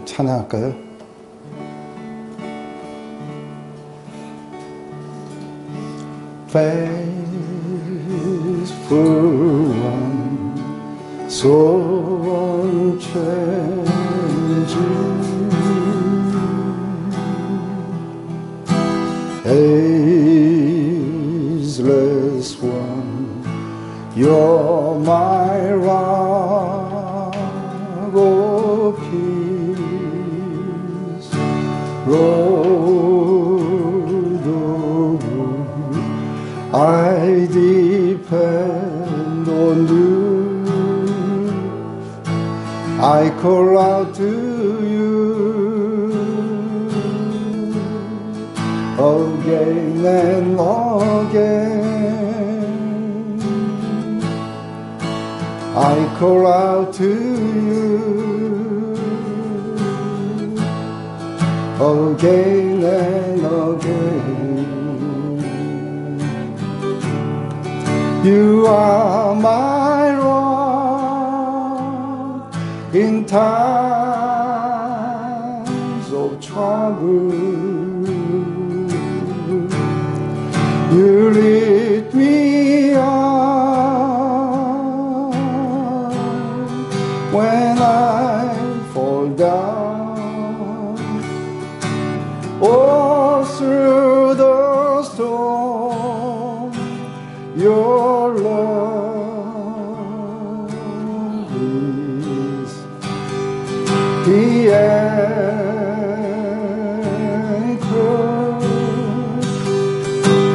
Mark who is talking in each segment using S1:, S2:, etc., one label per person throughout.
S1: 찬양할까요? Faithful one, so unchanging, ageless one, you're my rock of peace, Lord of all, I depend on you. I call out to you again and again. I call out to you again and again. You are my rock in times of trouble. You lift me up when I fall down. All through the storm, your love is the anchor.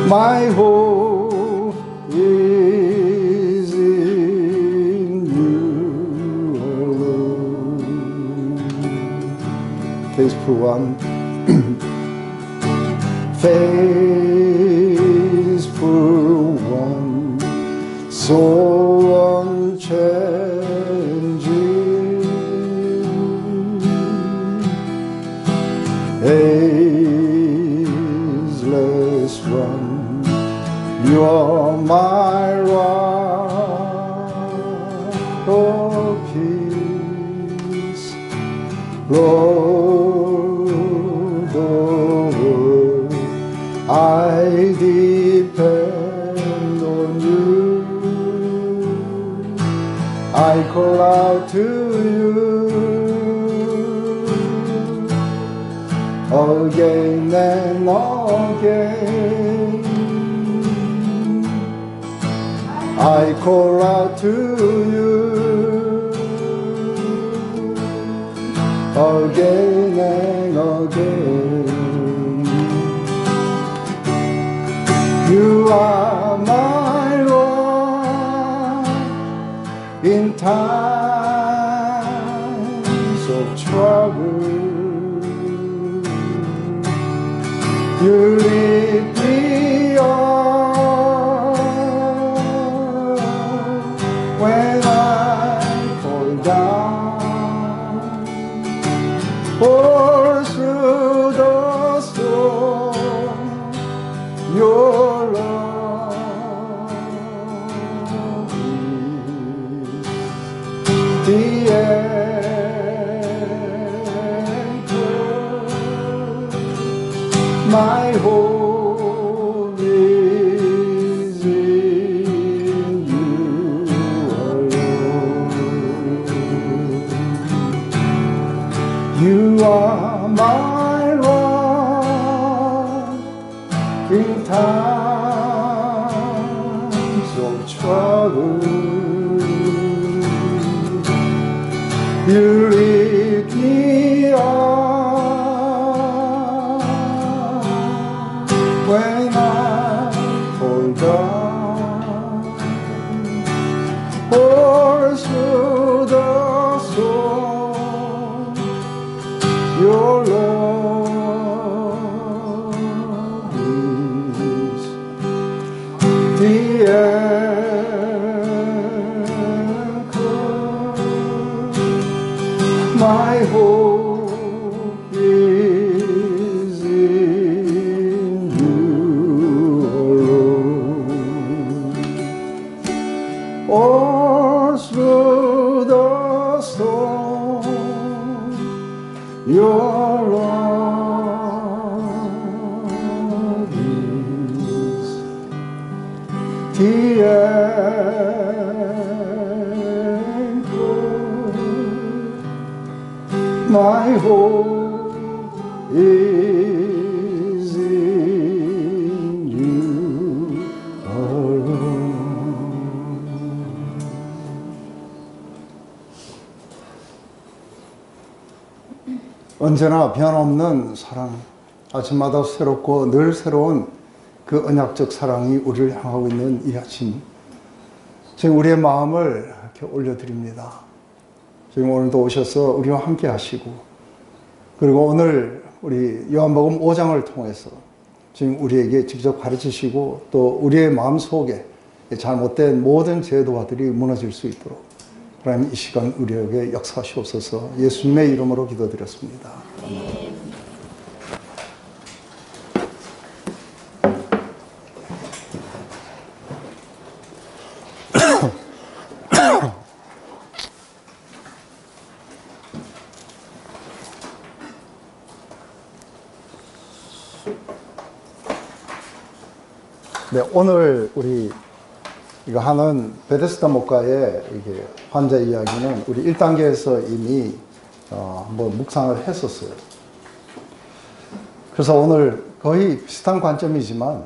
S1: My hope is in you alone. Faithful one, faithful one, so unchanging, ageless one, you're my rock of peace, Lord of all, I depend on you. I call out to you again and again. I call out to you again and again. You are my rock in times of trouble. You lift me up when I fall down. All through the storm, your love is the anchor. My hope is in you alone. You are my rock in times of trouble. You lift me up when I fall down. All through the storm, your love is the anchor. My hope is in you alone. All through the storm, Your love is the anchor. My hope is in you alone. 언제나 변함없는 사랑, 아침마다 새롭고 늘 새로운 그 언약적 사랑이 우리를 향하고 있는 이 아침, 지금 우리의 마음을 이렇게 올려드립니다. 지금 오늘도 오셔서 우리와 함께 하시고, 그리고 오늘 우리 요한복음 5장을 통해서 지금 우리에게 직접 가르치시고, 또 우리의 마음 속에 잘못된 모든 제도화들이 무너질 수 있도록 하나님 이 시간 우리에게 역사하시옵소서. 예수님의 이름으로 기도드렸습니다. 아멘. 네, 오늘 우리 이거 하는 베데스다 목가의 이게 환자 이야기는 우리 1단계에서 이미 한번 묵상을 했었어요. 그래서 오늘 거의 비슷한 관점이지만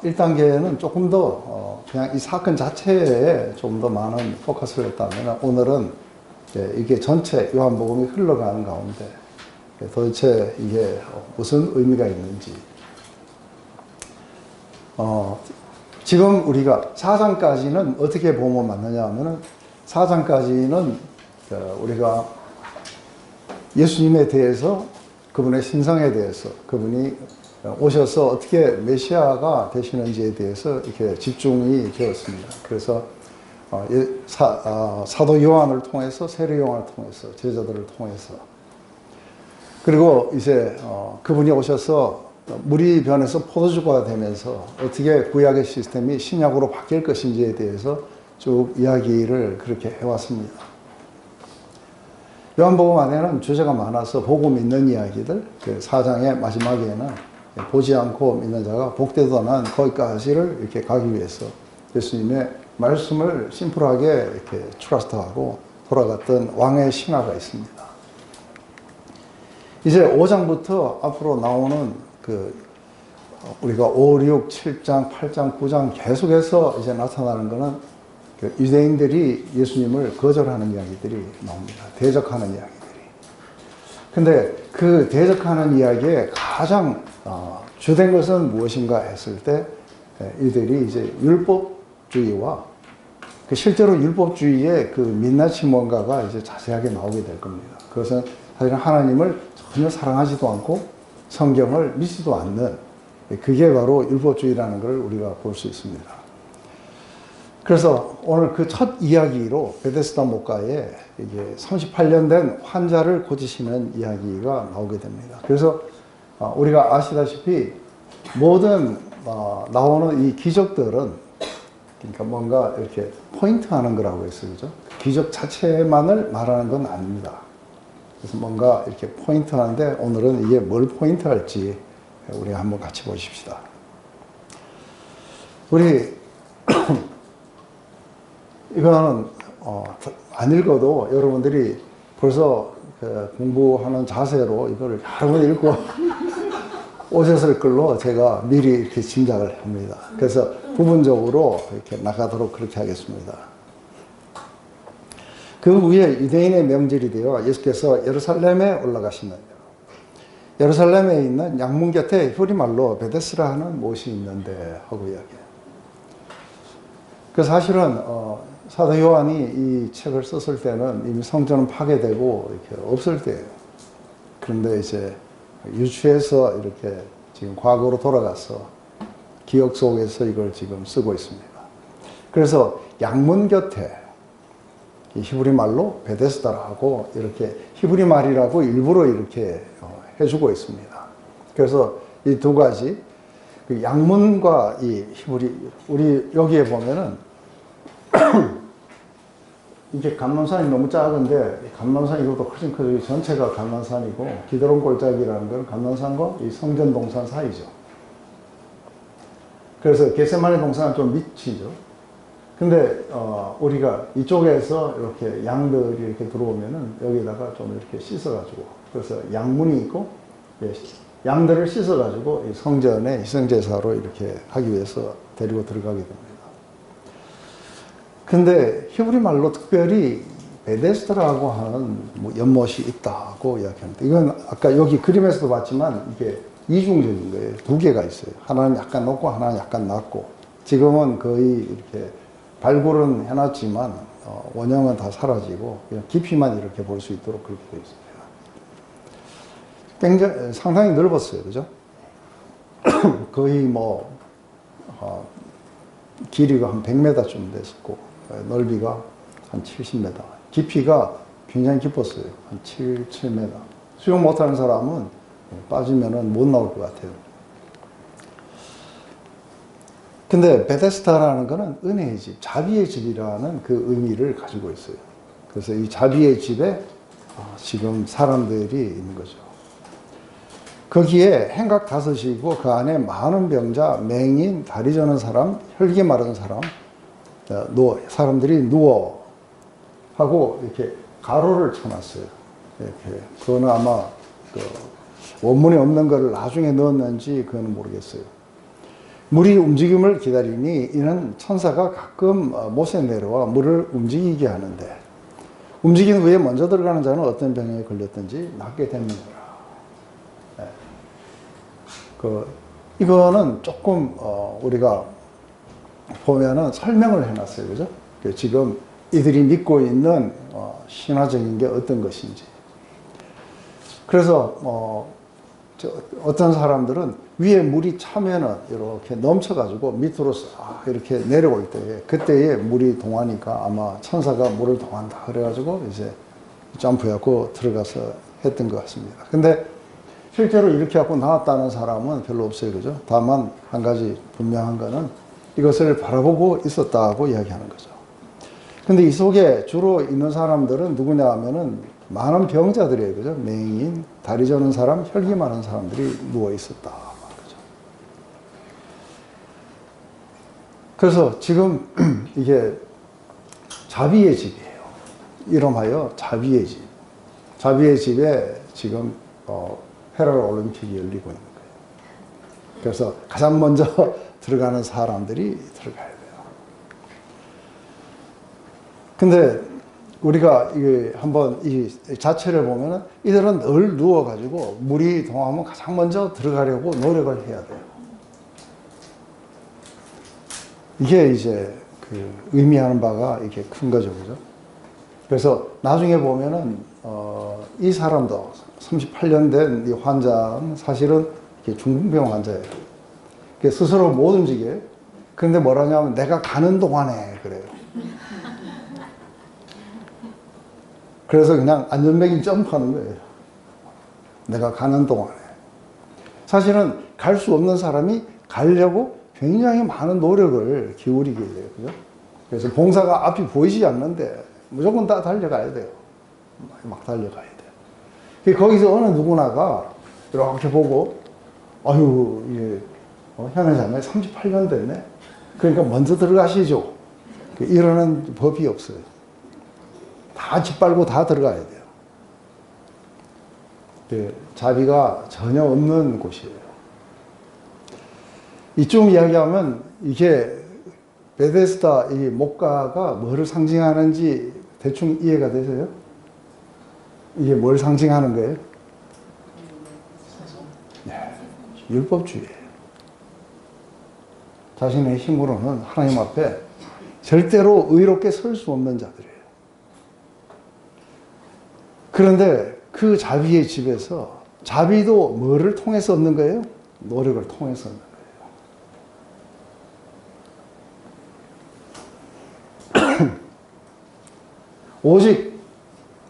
S1: 1단계는 조금 더 그냥 이 사건 자체에 좀 더 많은 포커스를 했다면, 오늘은 이게 전체 요한복음이 흘러가는 가운데 도대체 이게 무슨 의미가 있는지, 지금 우리가 4장까지는 어떻게 보면 맞느냐 하면은, 4장까지는 우리가 예수님에 대해서, 그분의 신성에 대해서, 그분이 오셔서 어떻게 메시아가 되시는지에 대해서 이렇게 집중이 되었습니다. 그래서 사도 요한을 통해서, 세례 요한을 통해서, 제자들을 통해서, 그리고 이제 그분이 오셔서 물이 변해서 포도주가 되면서 어떻게 구약의 시스템이 신약으로 바뀔 것인지에 대해서 쭉 이야기를 그렇게 해왔습니다. 요한복음 안에는 주제가 많아서 보고 믿는 이야기들, 그 4장의 마지막에는 보지 않고 믿는 자가 복되도다는 거기까지를 이렇게 가기 위해서 예수님의 말씀을 심플하게 이렇게 트러스트하고 돌아갔던 왕의 신화가 있습니다. 이제 5장부터 앞으로 나오는 우리가 5, 6, 7장, 8장, 9장 계속해서 이제 나타나는 것은 유대인들이 예수님을 거절하는 이야기들이 나옵니다. 대적하는 이야기들이. 근데 그 대적하는 이야기에 가장 주된 것은 무엇인가 했을 때, 이들이 이제 율법주의와 실제로 율법주의의 그 민낯이 뭔가가 이제 자세하게 나오게 될 겁니다. 그것은 사실은 하나님을 전혀 사랑하지도 않고 성경을 믿지도 않는, 그게 바로 율법주의라는 걸 우리가 볼 수 있습니다. 그래서 오늘 그 첫 이야기로 베데스다 목가에 이게 38년 된 환자를 고치시는 이야기가 나오게 됩니다. 그래서 우리가 아시다시피 모든 나오는 이 기적들은, 그러니까 뭔가 이렇게 포인트 하는 거라고 했어요. 그죠? 기적 자체만을 말하는 건 아닙니다. 그래서 뭔가 이렇게 포인트 하는데, 오늘은 이게 뭘 포인트 할지 우리 한번 같이 보십시다. 우리 이거는 안 읽어도 여러분들이 벌써 공부하는 자세로 이걸 여러 번 읽고 오셨을 걸로 제가 미리 이렇게 짐작을 합니다. 그래서 부분적으로 이렇게 나가도록 그렇게 하겠습니다. 그 후에 유대인의 명절이 되어 예수께서 예루살렘에 올라가시는, 예루살렘에 있는 양문 곁에 히브리말로 베데스라 하는 못이 있는데 하고 이야기해요. 그 사실은 사도 요한이 이 책을 썼을 때는 이미 성전은 파괴되고 이렇게 없을 때예요. 그런데 이제 유추해서 이렇게 지금 과거로 돌아가서 기억 속에서 이걸 지금 쓰고 있습니다. 그래서 양문 곁에 히브리 말로 베데스다라고, 이렇게 히브리 말이라고 일부러 이렇게 해주고 있습니다. 그래서 이 두 가지, 그 양문과 이 히브리, 우리 여기에 보면은 이게 감람산이 너무 작은데 감람산 이것도 훨씬 커요. 전체가 감람산이고 기드론 골짜기라는 건 감람산과 이 성전 동산 사이죠. 그래서 겟세마네 동산은 좀 밑이죠. 근데 우리가 이쪽에서 이렇게 양들이 이렇게 들어오면은 여기다가 좀 이렇게 씻어가지고 그래서 양문이 있고 양들을 씻어가지고 이 성전에 희생제사로 이렇게 하기 위해서 데리고 들어가게 됩니다. 근데 히브리 말로 특별히 베데스다라고 하는 뭐 연못이 있다고 이야기합니다. 이건 아까 여기 그림에서도 봤지만 이게 이중적인 거예요. 두 개가 있어요. 하나는 약간 높고 하나는 약간 낮고 지금은 거의 이렇게 발굴은 해놨지만 원형은 다 사라지고 그냥 깊이만 이렇게 볼 수 있도록 그렇게 되어 있습니다. 굉장히 상당히 넓었어요, 그죠? 거의 뭐 길이가 한 100m쯤 됐었고 넓이가 한 70m, 깊이가 굉장히 깊었어요. 한 7m. 수영 못하는 사람은 빠지면은 못 나올 것 같아요. 근데 베데스다라는 거는 은혜의 집, 자비의 집이라는 그 의미를 가지고 있어요. 그래서 이 자비의 집에 지금 사람들이 있는 거죠. 거기에 행각 5이고 그 안에 많은 병자, 맹인, 다리 저는 사람, 혈기 마른 사람, 사람들이 누워 하고 이렇게 가로를 쳐놨어요. 이렇게. 그거는 아마 원문에 없는 거를 나중에 넣었는지 그거는 모르겠어요. 물이 움직임을 기다리니 이는 천사가 가끔 못에 내려와 물을 움직이게 하는데 움직인 후에 먼저 들어가는 자는 어떤 병에 걸렸든지 낫게 됩니다. 이거는 조금 우리가 보면은 설명을 해놨어요, 그죠? 지금 이들이 믿고 있는 신화적인 게 어떤 것인지. 그래서 어떤 사람들은 위에 물이 차면은 이렇게 넘쳐가지고 밑으로 싹 이렇게 내려올 때에 그때에 물이 동하니까 아마 천사가 물을 동한다 그래가지고 이제 점프해갖고 들어가서 했던 것 같습니다. 근데 실제로 이렇게 하고 나왔다는 사람은 별로 없어요, 그죠? 다만 한 가지 분명한 거는 이것을 바라보고 있었다고 이야기하는 거죠. 근데 이 속에 주로 있는 사람들은 누구냐 하면은 많은 병자들이에요, 그죠? 맹인, 다리 저는 사람, 혈기 많은 사람들이 누워 있었다. 그죠? 그래서 지금 이게 자비의 집이에요. 이름하여 자비의 집. 자비의 집에 지금 패럴 올림픽이 열리고 있는 거예요. 그래서 가장 먼저 들어가는 사람들이 들어가야 돼요. 근데 우리가 이게 한번 이 자체를 보면은 이들은 늘 누워가지고 물이 동하면 가장 먼저 들어가려고 노력을 해야 돼요. 이게 이제 그 의미하는 바가 이게 큰 거죠, 그죠? 그래서 나중에 보면은 이 사람도 38년 된 이 환자는 사실은 중풍병 환자예요. 스스로 못 움직여요. 그런데 뭐라냐면 내가 가는 동안에 그래요. 그래서 그냥 안전벨기 점프하는 거예요. 내가 가는 동안에. 사실은 갈 수 없는 사람이 가려고 굉장히 많은 노력을 기울이게 돼요. 그죠? 그래서 봉사가 앞이 보이지 않는데 무조건 다 달려가야 돼요. 막 달려가야 돼요. 거기서 어느 누구나가 이렇게 보고, 아유, 예, 현애 자매 38년 됐네? 그러니까 먼저 들어가시죠. 이러는 법이 없어요. 다 짓밟고 다 들어가야 돼요. 자비가 전혀 없는 곳이에요. 이쯤 이야기하면 이게 베데스다 이 목가가 뭐를 상징하는지 대충 이해가 되세요? 이게 뭘 상징하는 거예요? 네, 율법주의예요. 자신의 힘으로는 하나님 앞에 절대로 의롭게 설 수 없는 자들이에요. 그런데 그 자비의 집에서 자비도 뭐를 통해서 얻는 거예요? 노력을 통해서 얻는 거예요. 오직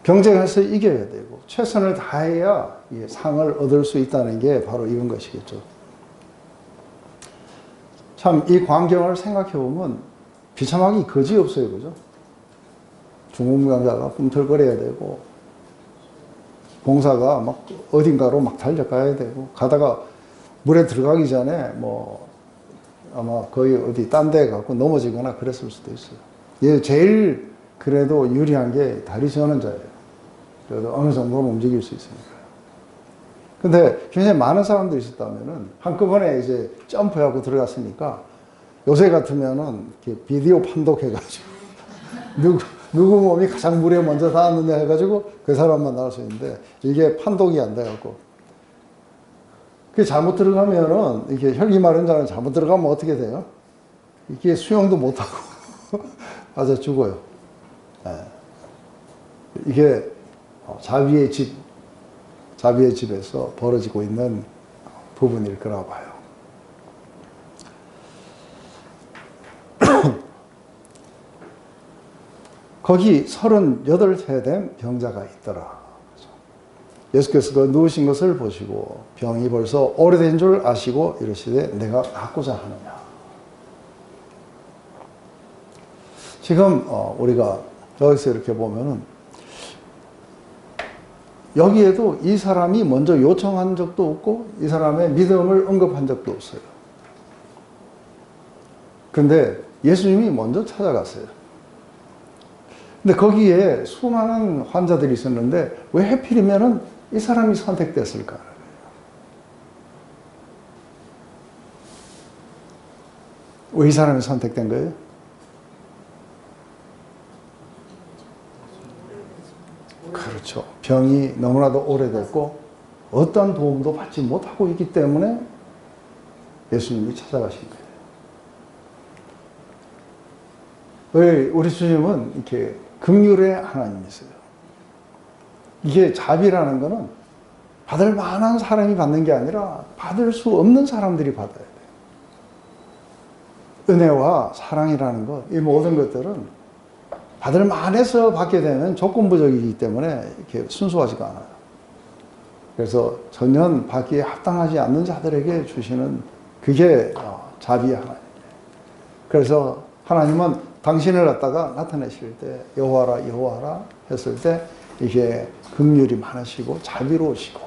S1: 경쟁해서 이겨야 되고 최선을 다해야 상을 얻을 수 있다는 게 바로 이런 것이겠죠. 참 이 광경을 생각해 보면 비참하기 거지없어요, 그죠? 중공장사가 꿈틀거려야 되고, 공사가 막 어딘가로 막 달려가야 되고, 가다가 물에 들어가기 전에 뭐 아마 거의 어디 딴 데 가고 넘어지거나 그랬을 수도 있어요. 얘 제일 그래도 유리한 게 다리 저는 자예요. 그래도 어느 정도는 움직일 수 있으니까요. 근데 굉장히 많은 사람들이 있었다면은 한꺼번에 이제 점프하고 들어갔으니까 요새 같으면은 이렇게 비디오 판독해가지고 누구 몸이 가장 물에 먼저 닿았느냐 해가지고 그 사람만 나올 수 있는데 이게 판독이 안 돼갖고 그게 잘못 들어가면은 이게 혈기 마른 자는 잘못 들어가면 어떻게 돼요? 이게 수영도 못하고 맞아 죽어요. 네. 이게 자비의 집에서 벌어지고 있는 부분일 거라 봐요. 거기 38세 된 병자가 있더라. 예수께서 그 누우신 것을 보시고 병이 벌써 오래된 줄 아시고 이러시되 내가 낫고자 하느냐. 지금 우리가 여기서 이렇게 보면은 여기에도 이 사람이 먼저 요청한 적도 없고 이 사람의 믿음을 언급한 적도 없어요. 근데 예수님이 먼저 찾아갔어요. 근데 거기에 수많은 환자들이 있었는데 왜 하필이면은 이 사람이 선택됐을까? 왜 이 사람이 선택된 거예요? 그렇죠. 병이 너무나도 오래됐고 어떤 도움도 받지 못하고 있기 때문에 예수님이 찾아가신 거예요. 왜 우리 주님은 이렇게 긍휼의 하나님이세요. 이게 자비라는 거는 받을 만한 사람이 받는 게 아니라 받을 수 없는 사람들이 받아야 돼요. 은혜와 사랑이라는 것, 이 모든 것들은 받을 만해서 받게 되면 조건부적이기 때문에 이렇게 순수하지가 않아요. 그래서 전혀 받기에 합당하지 않는 자들에게 주시는 그게 자비의 하나님이에요. 그래서 하나님은 당신을 갖다가 나타내실 때 여호와라 여호와라 했을 때 이게 긍휼이 많으시고 자비로우시고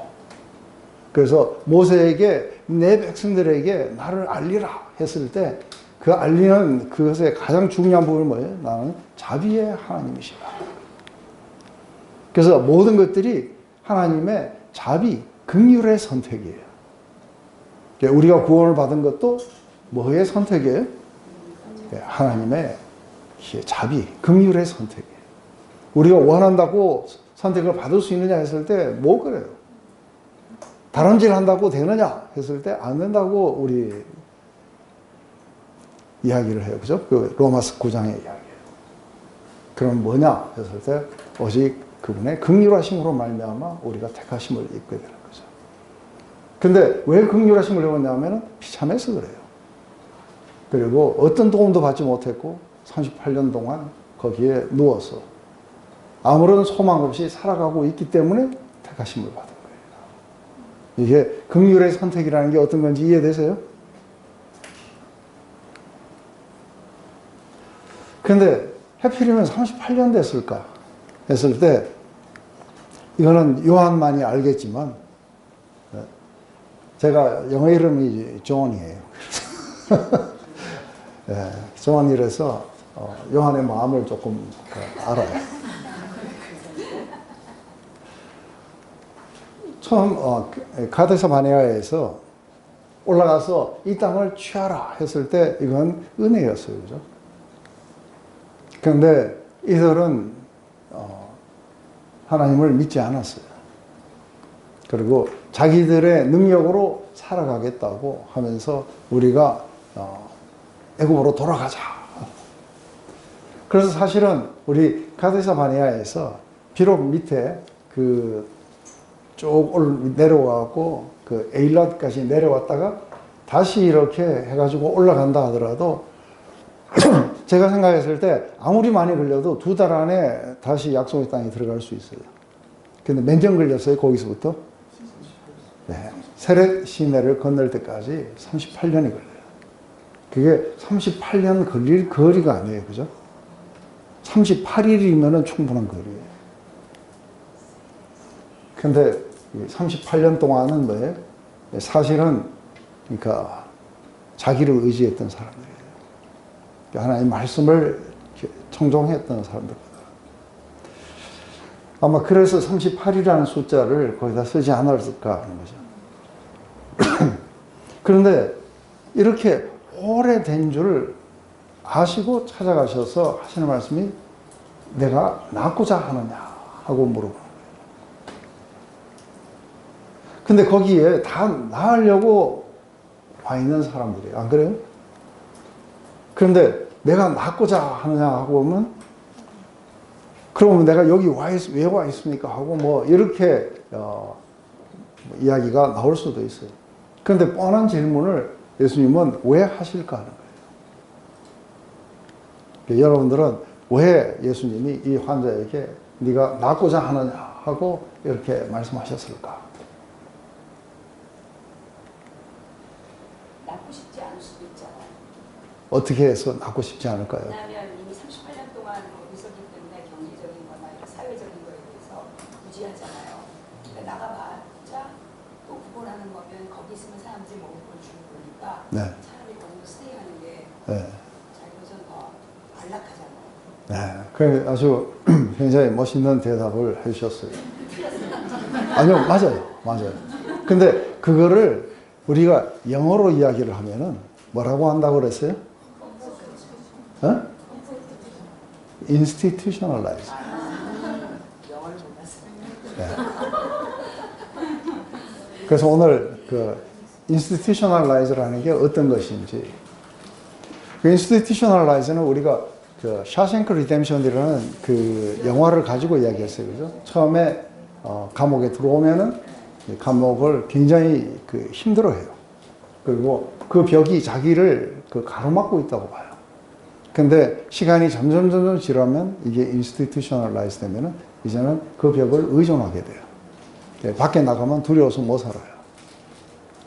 S1: 그래서 모세에게 내 백성들에게 나를 알리라 했을 때 그 알리는 그것의 가장 중요한 부분은 뭐예요? 나는 자비의 하나님이시다. 그래서 모든 것들이 하나님의 자비, 긍휼의 선택이에요. 우리가 구원을 받은 것도 뭐의 선택이에요? 하나님의 자비, 긍휼의 선택이에요. 우리가 원한다고 선택을 받을 수 있느냐 했을 때 뭐 그래요? 다름질 한다고 되느냐 했을 때 안 된다고 우리 이야기를 해요. 그죠? 그 로마서 9장의 이야기예요. 그럼 뭐냐 했을 때 오직 그분의 긍휼하심으로 말미암아 우리가 택하심을 입게 되는 거죠. 근데 왜 긍휼하심을 입었냐면 비참해서 그래요. 그리고 어떤 도움도 받지 못했고 38년 동안 거기에 누워서 아무런 소망 없이 살아가고 있기 때문에 택하심을 받은 거예요. 이게 긍휼의 선택이라는 게 어떤 건지 이해되세요? 근데 하필이면 38년 됐을까 했을 때 이거는 요한만이 알겠지만 제가 영어 이름이 존이에요. 네, 존이라서 요한의 마음을 조금 알아요. 처음 가데사 바네아에서 올라가서 이 땅을 취하라 했을 때 이건 은혜였어요. 그죠? 그런데 이들은 하나님을 믿지 않았어요. 그리고 자기들의 능력으로 살아가겠다고 하면서 우리가 애굽으로 돌아가자. 그래서 사실은 우리 가데사 바네아에서 비록 밑에 그 쭉 내려와갖고 그 에일랏까지 내려왔다가 다시 이렇게 해가지고 올라간다 하더라도 제가 생각했을 때 아무리 많이 걸려도 2달 안에 다시 약속의 땅에 들어갈 수 있어요. 근데 몇 년 걸렸어요? 거기서부터? 네. 세렛 시내를 건널 때까지 38년이 걸려요. 그게 38년 걸릴 거리가 아니에요. 그죠? 38일이면 충분한 거리예요. 근데 38년 동안은 뭐예요? 사실은 그러니까 자기를 의지했던 사람들이에요. 하나님의 말씀을 청종했던 사람들입니다. 아마 그래서 38이라는 숫자를 거기다 쓰지 않았을까 하는 거죠. 그런데 이렇게 오래된 줄 아시고 찾아가셔서 하시는 말씀이 내가 낫고자 하느냐 하고 물어보는 거예요. 근데 거기에 다 나으려고 와 있는 사람들이에요. 안 그래요? 그런데 내가 낫고자 하느냐 하고 보면 그러면 내가 여기 왜 와 있습니까? 하고 뭐 이렇게 이야기가 나올 수도 있어요. 그런데 뻔한 질문을 예수님은 왜 하실까 하는 거예요. 여러분들은 왜 예수님이 이 환자에게 네가 낫고자 하느냐 하고 이렇게 말씀하셨을까?
S2: 낫고 싶지 않을 수도 있잖아요.
S1: 어떻게 해서 낫고 싶지 않을까요?
S2: 왜냐하면 이미 38년 동안 거기서 있기 때문에 경제적인 거나 사회적인 거에 대해서 무지하잖아요. 그러니까 나가봤자 또 구걸하는 거면 거기 있으면 사람들이 먹을 걸 주는 거니까
S1: 네.
S2: 차라리 거기서 스테이하는 게
S1: 네.
S2: 자기가 더 안락하잖아요.
S1: 네. 그 아주 굉장히 멋있는 대답을 해주셨어요. 아니요, 맞아요. 근데 그거를 우리가 영어로 이야기를 하면은 뭐라고 한다고 그랬어요? 어? institutionalize.
S2: 영어를 몰랐어요.
S1: 네. 그래서 오늘 그 institutionalize라는 게 어떤 것인지. 그 institutionalize는 우리가 그 샤생크 리뎀션이라는 그 영화를 가지고 이야기했어요. 그죠? 처음에 감옥에 들어오면은 감옥을 굉장히 그 힘들어해요. 그리고 그 벽이 자기를 그 가로막고 있다고 봐요. 근데 시간이 점점 지나면 이게 institutionalize 되면은 이제는 그 벽을 의존하게 돼요. 밖에 나가면 두려워서 못 살아요.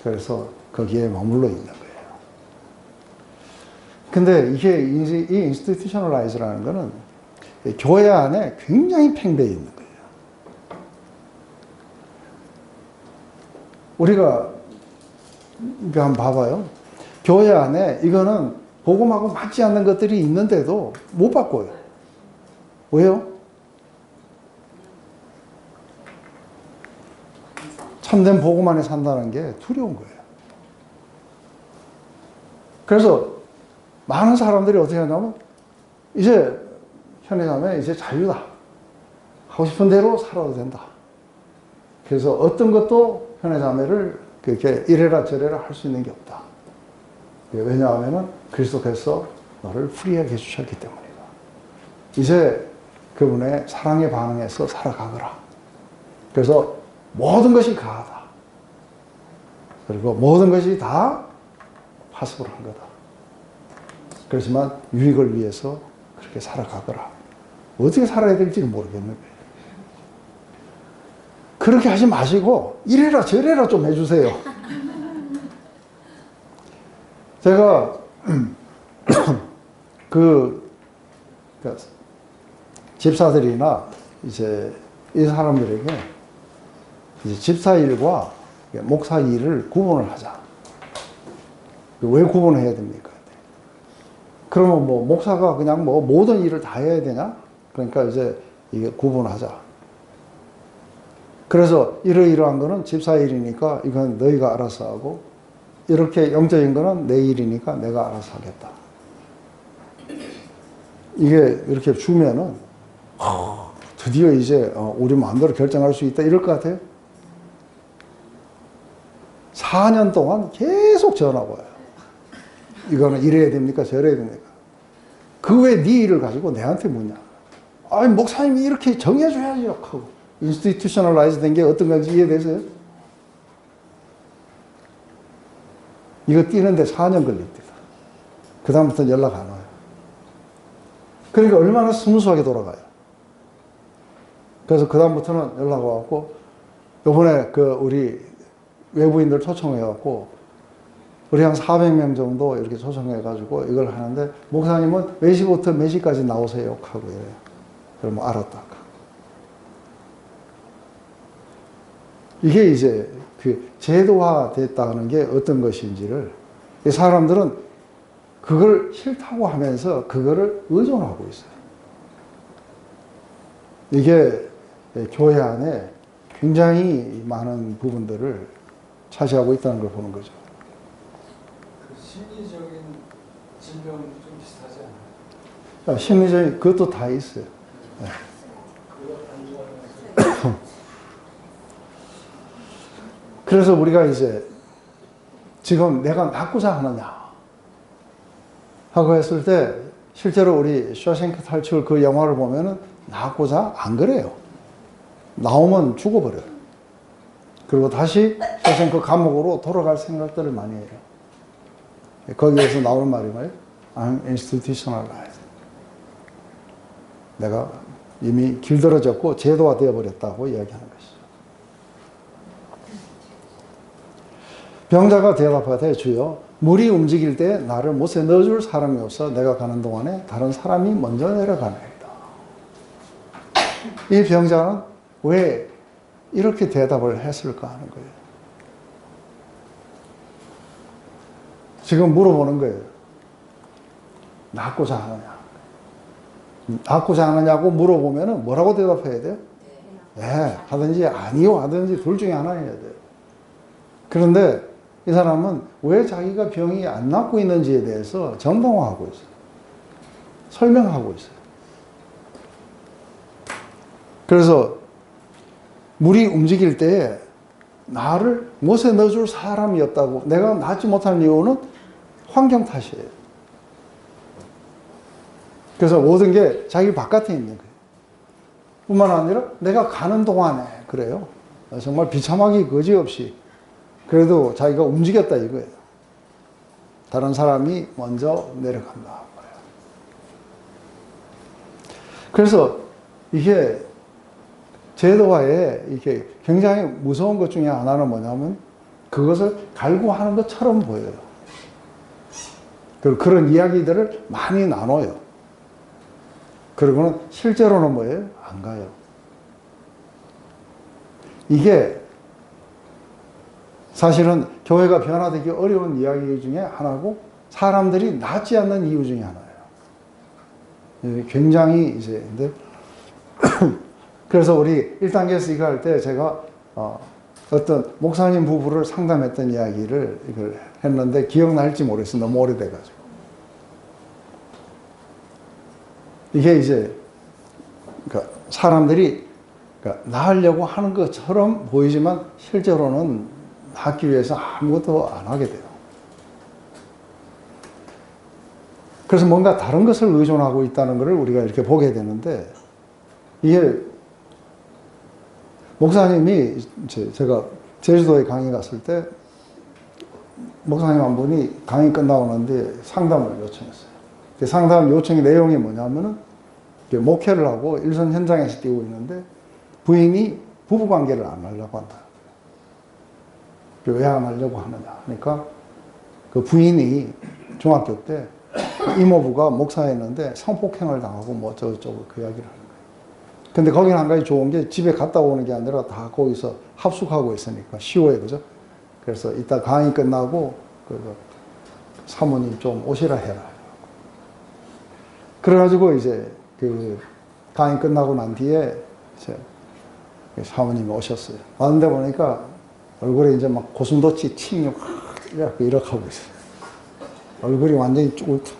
S1: 그래서 거기에 머물러 있는 거예요. 근데 이게 이 institutionalize라는 거는 교회 안에 굉장히 팽배해 있는 거예요. 우리가 한번 봐봐요. 교회 안에 이거는 복음하고 맞지 않는 것들이 있는데도 못 바꿔요. 왜요? 참된 복음 안에 산다는 게 두려운 거예요. 그래서 많은 사람들이 어떻게 하냐면 이제 현회자매 이제 자유다. 하고 싶은 대로 살아도 된다. 그래서 어떤 것도 현회자매를 그렇게 이래라 저래라 할 수 있는 게 없다. 왜냐하면 그리스도께서 너를 프리하게 해주셨기 때문이다. 이제 그분의 사랑에 반응해서 살아가거라. 그래서 모든 것이 가하다. 그리고 모든 것이 다 파습을 한 거다. 그렇지만 유익을 위해서 그렇게 살아가거라. 어떻게 살아야 될지는 모르겠는 거예요. 그렇게 하지 마시고 이래라 저래라 좀 해주세요. 제가 그 집사들이나 이제 이 사람들에게 이제 집사 일과 목사 일을 구분을 하자. 왜 구분해야 됩니까? 그러면 뭐 목사가 그냥 뭐 모든 일을 다 해야 되냐? 그러니까 이제 이게 구분하자. 그래서 이러이러한 거는 집사 일이니까 이건 너희가 알아서 하고 이렇게 영적인 거는 내 일이니까 내가 알아서 하겠다. 이게 이렇게 주면은 드디어 이제 우리 마음대로 결정할 수 있다 이럴 것 같아요. 4년 동안 계속 전화 와요. 이거는 이래야 됩니까? 저래야 됩니까? 그 왜 네 일을 가지고 내한테 묻냐? 아니 목사님이 이렇게 정해줘야죠 하고 인스티튜셔널라이즈 된 게 어떤 건지 이해되세요? 이거 뛰는데 4년 걸립니다. 그 다음부터는 연락 안 와요. 그러니까 얼마나 스무스하게 돌아가요. 그래서 그 다음부터는 연락 와갖고 요번에 그 우리 외부인들 초청해갖고 우리 한 400명 정도 이렇게 조성해가지고 이걸 하는데, 목사님은 몇 시부터 몇 시까지 나오세요? 하고 이래요. 그러면 알았다. 이게 이제 그 제도화 됐다는 게 어떤 것인지를, 이 사람들은 그걸 싫다고 하면서 그거를 의존하고 있어요. 이게 교회 안에 굉장히 많은 부분들을 차지하고 있다는 걸 보는 거죠.
S3: 그 심리적인 질병도 좀 비슷하지 않아요?
S1: 심리적인 그것도 다 있어요. 네.
S3: 그거 안 좋아하면서
S1: 그래서 우리가 이제 지금 내가 낫고자 하느냐 하고 했을 때, 실제로 우리 쇼생크 탈출 그 영화를 보면은 낫고자 안 그래요. 나오면 죽어버려요. 그리고 다시 쇼생크 감옥으로 돌아갈 생각들을 많이 해요. 거기에서 나오는 말이 뭐예요? I'm institutionalized. 내가 이미 길들어졌고 제도화 되어버렸다고 이야기하는 것이죠. 병자가 대답하되, 주여, 물이 움직일 때 나를 못에 넣어줄 사람이 없어 내가 가는 동안에 다른 사람이 먼저 내려가나이다. 이 병자는 왜 이렇게 대답을 했을까 하는 거예요. 지금 물어보는 거예요. 낫고자 하느냐? 낫고자 하느냐고 물어보면 뭐라고 대답해야 돼요? 네, 하든지 아니요 하든지 둘 중에 하나 해야 돼요. 그런데 이 사람은 왜 자기가 병이 안 낫고 있는지에 대해서 정당화하고 있어요. 설명하고 있어요. 그래서 물이 움직일 때 나를 못에 넣어줄 사람이 없다고, 내가 낫지 못한 이유는 환경 탓이에요. 그래서 모든 게 자기 바깥에 있는 거예요. 뿐만 아니라 내가 가는 동안에, 그래요. 정말 비참하기 거지없이 그래도 자기가 움직였다 이거예요. 다른 사람이 먼저 내려간다. 그래서 이게 제도화에 이게 굉장히 무서운 것 중에 하나는 뭐냐면, 그것을 갈구하는 것처럼 보여요. 그리고 그런 이야기들을 많이 나눠요. 그리고는 실제로는 뭐예요? 안 가요. 이게 사실은 교회가 변화되기 어려운 이야기 중에 하나고, 사람들이 낫지 않는 이유 중에 하나예요. 굉장히 이제, 근데 그래서 우리 1단계에서 이거 할 때 제가 어떤 목사님 부부를 상담했던 이야기를 이걸 했는데 기억날지 모르겠어요. 너무 오래돼가지고. 이게 이제 그러니까 사람들이 그러니까 나으려고 하는 것처럼 보이지만 실제로는 낫기 위해서 아무것도 안 하게 돼요. 그래서 뭔가 다른 것을 의존하고 있다는 것을 우리가 이렇게 보게 되는데, 이게 목사님이 제가 제주도에 강의 갔을 때 목사님 한 분이 강의 끝나고 나는데 상담을 요청했어요. 그 상담 요청의 내용이 뭐냐면은 목회를 하고 일선 현장에서 뛰고 있는데 부인이 부부관계를 안 하려고 한다. 왜 안 하려고 하느냐 그러니까 그 부인이 중학교 때 이모부가 목사였는데 성폭행을 당하고 뭐 어쩌고저쩌고 그 이야기를 하는 거예요. 근데 거기는 한 가지 좋은 게 집에 갔다 오는 게 아니라 다 거기서 합숙하고 있으니까 쉬워요. 그죠? 그래서 이따 강의 끝나고 그 사모님 좀 오시라 해라. 그래가지고 이제 그 강의 끝나고 난 뒤에 이제 사모님이 오셨어요. 왔는데 보니까 얼굴에 이제 막 고슴도치 침이 이렇게 하고 있어요. 얼굴이 완전히 쭈글쭈글.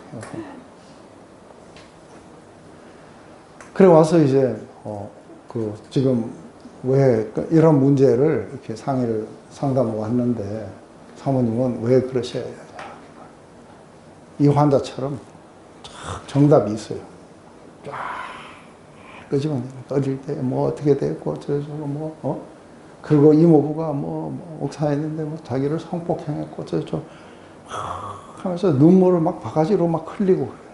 S1: 그래 와서 이제 지금 왜 이런 문제를 이렇게 상담하고 왔는데 사모님은 왜 그러셔야 되냐. 이 환자처럼 정답이 있어요. 쫙 끄집어내. 어릴 때 뭐 어떻게 됐고 어쩌고 그리고 이모부가 뭐 옥사했는데 뭐 자기를 성폭행했고 어쩌고 하면서 눈물을 막 바가지로 막 흘리고 그래요.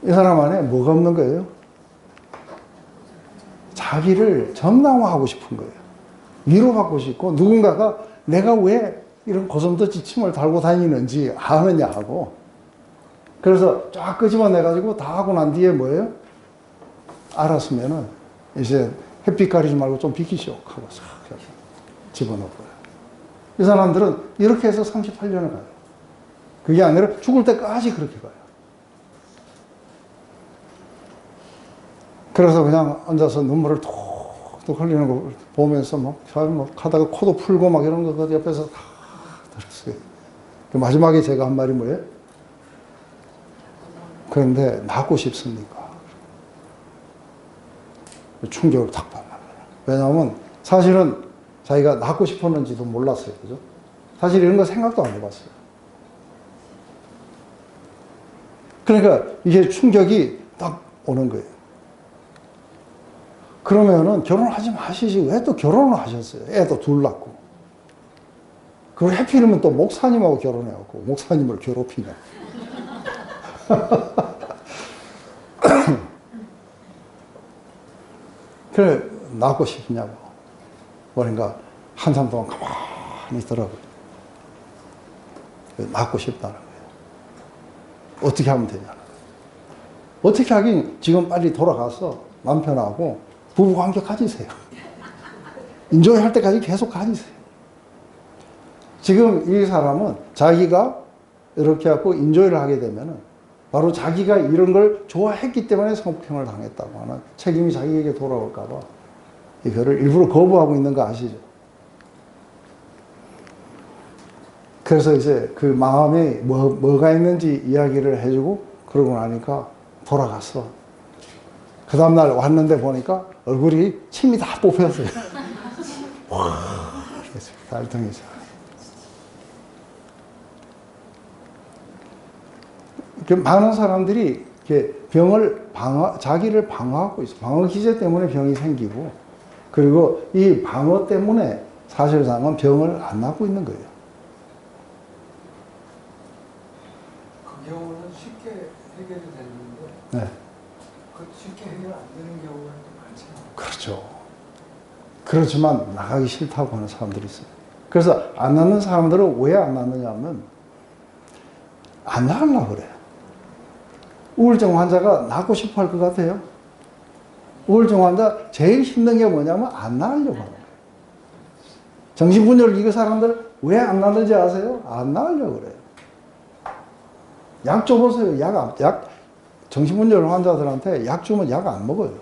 S1: 이 사람 안에 뭐가 없는 거예요? 자기를 정당화하고 싶은 거예요. 위로받고 싶고 누군가가 내가 왜 이런 고슴도치 침을 달고 다니는지 아느냐 하고 그래서 쫙 끄집어내가지고 다 하고 난 뒤에 뭐예요? 알았으면은 이제 햇빛 가리지 말고 좀 비키쇼 하고 싹 집어넣어버려요. 이 사람들은 이렇게 해서 38년을 가요. 그게 아니라 죽을 때까지 그렇게 가요. 그래서 그냥 앉아서 눈물을 톡톡 흘리는 거 보면서 막 하다가 코도 풀고 막 이런 거 옆에서 다 들었어요. 마지막에 제가 한 말이 뭐예요? 그런데 낫고 싶습니까? 충격을 탁 받는 거예요. 왜냐하면 사실은 자기가 낫고 싶었는지도 몰랐어요. 그죠? 사실 이런 거 생각도 안 해봤어요. 그러니까 이게 충격이 딱 오는 거예요. 그러면은 결혼하지 마시지 왜 또 결혼을 하셨어요? 애도 둘 낳고. 그걸 해필이면 또 목사님하고 결혼해갖고 목사님을 괴롭히냐. 그래, 낳고 싶냐고. 그러니까 한참 동안 가만히 있더라고요. 낳고 싶다는 거예요. 어떻게 하면 되냐는 거예요. 어떻게 하긴 지금 빨리 돌아가서 남편하고 부부관계 가지세요. 인조이 할 때까지 계속 가지세요. 지금 이 사람은 자기가 이렇게 하고 인조이를 하게 되면은 바로 자기가 이런 걸 좋아했기 때문에 성폭행을 당했다고 하는 책임이 자기에게 돌아올까봐 이거를 일부러 거부하고 있는 거 아시죠? 그래서 이제 그 마음에 뭐가 있는지 이야기를 해주고 그러고 나니까 돌아갔어. 그 다음날 왔는데 보니까 얼굴이 침이 다 뽑혔어요. 와, 달덩이죠. 많은 사람들이 이렇게 병을 자기를 방어하고 있어. 방어 기제 때문에 병이 생기고, 그리고 이 방어 때문에 사실상은 병을 안 낫고 있는 거예요.
S3: 그 경우는 쉽게 해결이 되는데,
S1: 네.
S3: 그 쉽게 해결 안 되는 경우가 많잖아요.
S1: 그렇죠. 그렇지만 나가기 싫다고 하는 사람들이 있어요. 그래서 안 낫는 사람들은 왜 안 낫느냐 하면, 안 나으려고 그래요. 우울증 환자가 낫고 싶어 할 것 같아요? 우울증 환자 제일 힘든 게 뭐냐면 안 나으려고 하는 거예요. 정신분열 이거 사람들 왜 안 나는지 아세요? 안 나으려고 그래요. 약 줘보세요. 정신분열 환자들한테 약 주면 약 안 먹어요.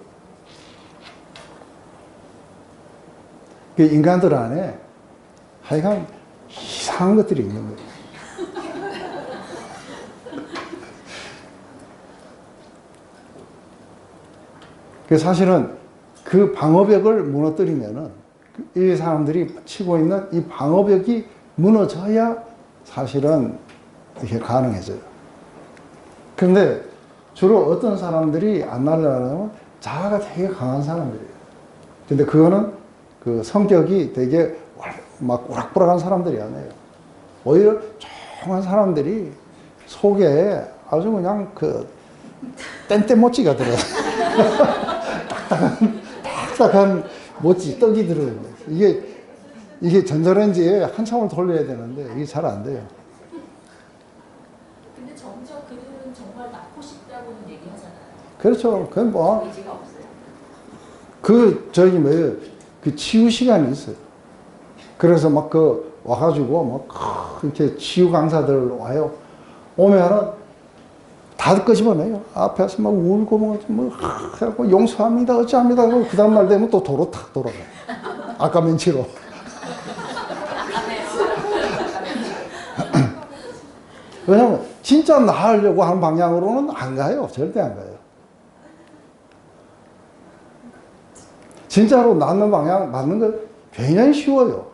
S1: 그 인간들 안에 하여간 이상한 것들이 있는 거예요. 그 사실은 그 방어벽을 무너뜨리면은 이 사람들이 치고 있는 이 방어벽이 무너져야 사실은 이게 가능해져요. 그런데 주로 어떤 사람들이 안 날려가냐면 자아가 되게 강한 사람들이에요. 근데 그거는 그 성격이 되게 막 오락부락한 사람들이 아니에요. 오히려 조용한 사람들이 속에 아주 그냥 그 뗀뗀모찌가 들어요. 딱딱한 모찌, 떡이 들어요. 이게 전자레인지에 한참을 돌려야 되는데 이게 잘 안 돼요.
S4: 근데 정작 그들은 정말 낳고 싶다고는 얘기하잖아요.
S1: 그렇죠. 그건 뭐,
S2: 의지가 없어요.
S1: 그 치유 시간이 있어요. 그래서 막 와가지고 막 이렇게 치유 강사들 와요. 오면은 다 끄집어내요. 앞에서 막 울고 뭐 용서합니다, 어찌합니다. 그 다음날 되면 또 도로 탁 돌아가요. 아까 맨치로. 왜냐면 진짜 나으려고 하는 방향으로는 안 가요. 절대 안 가요. 진짜로 낫는 방향, 맞는 거 굉장히 쉬워요.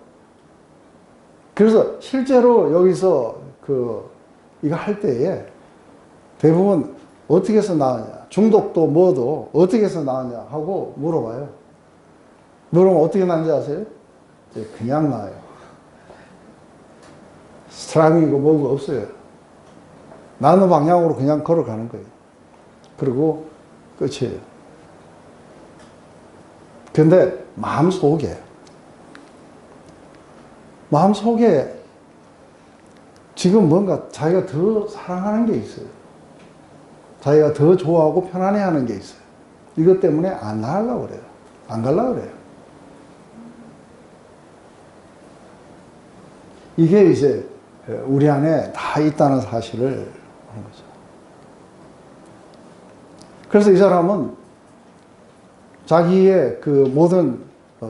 S1: 그래서 실제로 여기서 이거 할 때에 대부분 어떻게 해서 나으냐, 중독도 뭐도 어떻게 해서 나으냐 하고 물어봐요. 물으면 어떻게 나은지 아세요? 그냥 나아요. 스트라이크이고 뭐고 없어요. 나는 방향으로 그냥 걸어가는 거예요. 그리고 끝이에요. 근데 마음속에 마음속에 지금 뭔가 자기가 더 사랑하는 게 있어요. 자기가 더 좋아하고 편안해하는 게 있어요. 이것 때문에 안 나가려고 그래요. 안 가려고 그래요. 이게 이제 우리 안에 다 있다는 사실을 하는 거죠. 그래서 이 사람은 자기의 그 모든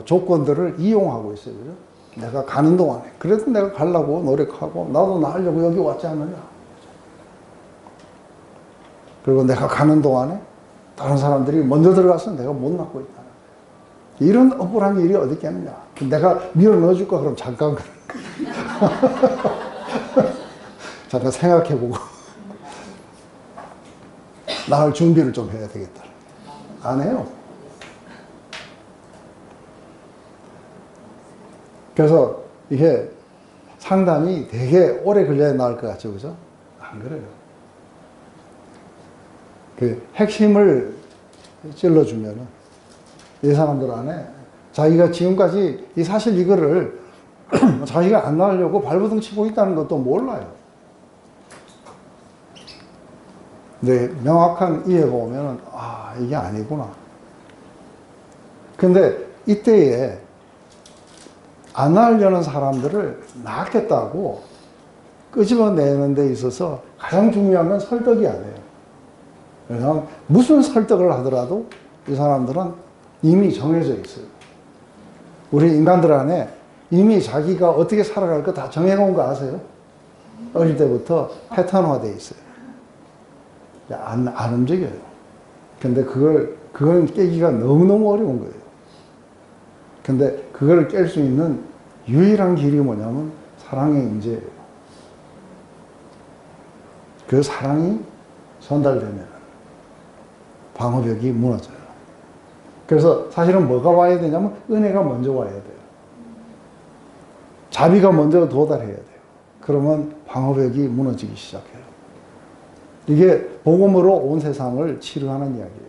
S1: 조건들을 이용하고 있어요. 그죠? 내가 가는 동안에. 그래도 내가 가려고 노력하고, 나도 나으려고 여기 왔지 않느냐. 그리고 내가 가는 동안에 다른 사람들이 먼저 들어가서 내가 못 낳고 있다. 이런 억울한 일이 어디 있겠느냐. 내가 밀어 넣어줄까? 그럼 잠깐. 잠깐 생각해보고. 나을 준비를 좀 해야 되겠다. 안 해요. 그래서 이게 상담이 되게 오래 걸려야 나을 것 같죠, 그죠? 안 그래요. 그 핵심을 찔러주면은 이 사람들 안에 자기가 지금까지 사실 이거를 자기가 안 나으려고 발버둥 치고 있다는 것도 몰라요. 근데 명확한 이해가 오면은 아, 이게 아니구나. 근데 이때에 안 나으려는 사람들을 낳겠다고 끄집어내는 데 있어서 가장 중요한 건 설득이 아니에요. 왜냐하면 무슨 설득을 하더라도 이 사람들은 이미 정해져 있어요. 우리 인간들 안에 이미 자기가 어떻게 살아갈 거 다 정해놓은 거 아세요? 어릴 때부터 패턴화되어 있어요. 안 움직여요. 근데 그건 깨기가 너무너무 어려운 거예요. 근데 그걸 깰 수 있는 유일한 길이 뭐냐면 사랑의 임재예요. 그 사랑이 전달되면 방어벽이 무너져요. 그래서 사실은 뭐가 와야 되냐면 은혜가 먼저 와야 돼요. 자비가 먼저 도달해야 돼요. 그러면 방어벽이 무너지기 시작해요. 이게 복음으로 온 세상을 치료하는 이야기예요.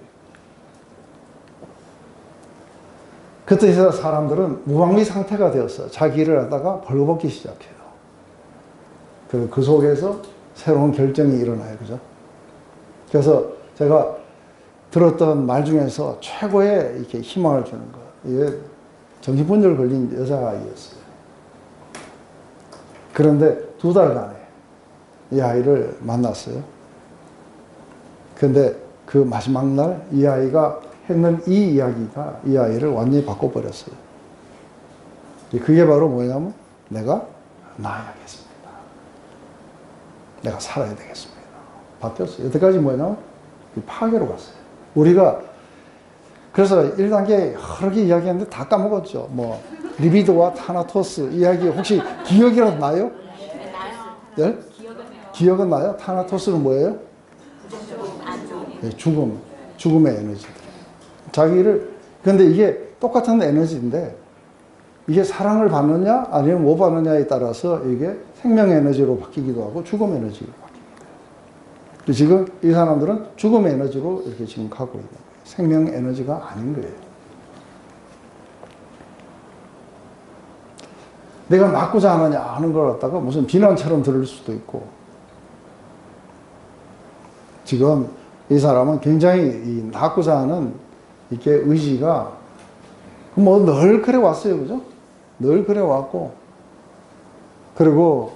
S1: 그때서 사람들은 무방비 상태가 되었어요. 자기를 갖다가 벌거벗기 시작해요. 그 속에서 새로운 결정이 일어나요. 그죠? 그래서 제가 들었던 말 중에서 최고의 이렇게 희망을 주는 거. 이게 정신분열 걸린 여자아이였어요. 그런데 2달간에 이 아이를 만났어요. 근데 그 마지막 날 이 아이가 했는 이 이야기가 이 아이를 완전히 바꿔버렸어요. 그게 바로 뭐냐면 내가 나아야겠습니다. 내가 살아야 되겠습니다. 바뀌었어요. 여태까지 뭐냐면 파괴로 갔어요. 우리가 그래서 1단계 여러 개 이야기했는데 다 까먹었죠. 뭐 리비도와 타나토스 이야기 혹시 기억이라도 나요? 네? 기억은 나요? 타나토스는 뭐예요? 네, 죽음의 에너지. 근데 이게 똑같은 에너지인데 이게 사랑을 받느냐 아니면 못 받느냐에 따라서 이게 생명 에너지로 바뀌기도 하고 죽음 에너지로 바뀌기도 해요. 지금 이 사람들은 죽음 에너지로 이렇게 지금 가고 있는 거예요. 생명 에너지가 아닌 거예요. 내가 낳고자 하느냐 하는 걸 갖다가 무슨 비난처럼 들을 수도 있고 지금 이 사람은 굉장히 이 낳고자 하는 이렇게 의지가 뭐 늘 그래 왔어요. 그죠? 늘 그래 왔고 그리고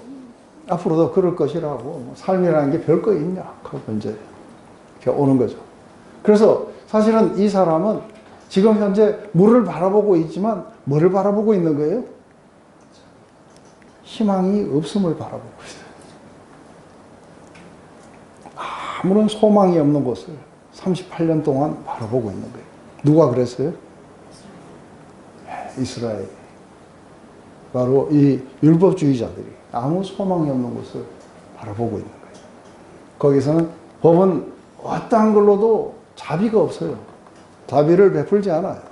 S1: 앞으로도 그럴 것이라고 뭐 삶이라는 게 별거 있냐 하고 이제 이렇게 오는 거죠. 그래서 사실은 이 사람은 지금 현재 물을 바라보고 있지만 뭐를 바라보고 있는 거예요? 희망이 없음을 바라보고 있어요. 아무런 소망이 없는 곳을 38년 동안 바라보고 있는 거예요. 누가 그랬어요? 이스라엘. 바로 이 율법주의자들이 아무 소망이 없는 곳을 바라보고 있는 거예요. 거기서는 법은 어떠한 걸로도 자비가 없어요. 자비를 베풀지 않아요.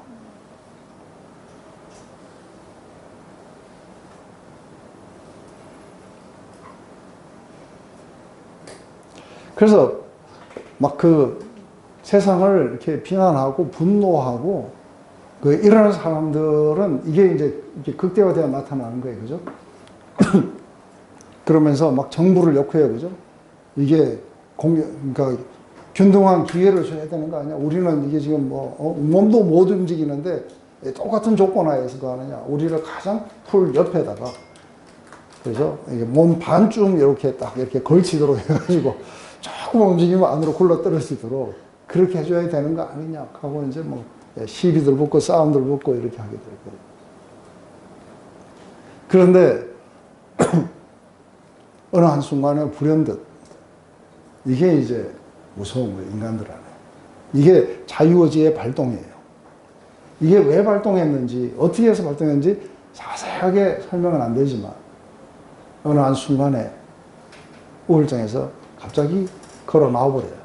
S1: 그래서 막 그 세상을 이렇게 비난하고 분노하고 이러는 사람들은 이게 이제 이렇게 극대화되어 나타나는 거예요. 그죠? 그러면서 막 정부를 욕해요. 그죠? 이게 그러니까 균등한 기회를 줘야 되는 거 아니야? 우리는 이게 지금 몸도 못 움직이는데 똑같은 조건 하에서 그 하느냐? 우리를 가장 풀 옆에다가, 그래서 이게 몸 반쯤 이렇게 딱 이렇게 걸치도록 해가지고 조금 움직이면 안으로 굴러 떨어지도록 그렇게 해줘야 되는 거 아니냐? 하고 이제 뭐 시비들 붙고 싸움들 붙고 이렇게 하게 될 거예요. 그런데 어느 한순간에 불현듯 이게 이제 무서운 거예요. 인간들 안에. 이게 자유의지의 발동이에요. 이게 왜 발동했는지, 어떻게 해서 발동했는지 자세하게 설명은 안 되지만 어느 한순간에 우울증에서 갑자기 걸어 나와버려요.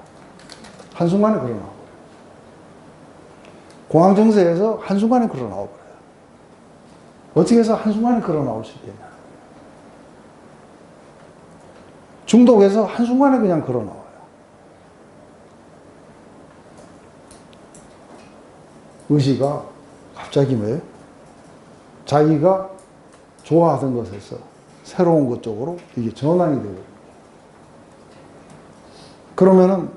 S1: 한순간에 걸어 나와버려요. 공황증세에서 한순간에 걸어 나와버려요. 어떻게 해서 한순간에 걸어 나올 수 있겠냐. 중독에서 한순간에 그냥 걸어 나와요. 의지가 갑자기 뭐예요? 자기가 좋아하던 것에서 새로운 것 쪽으로 이게 전환이 되고, 그러면은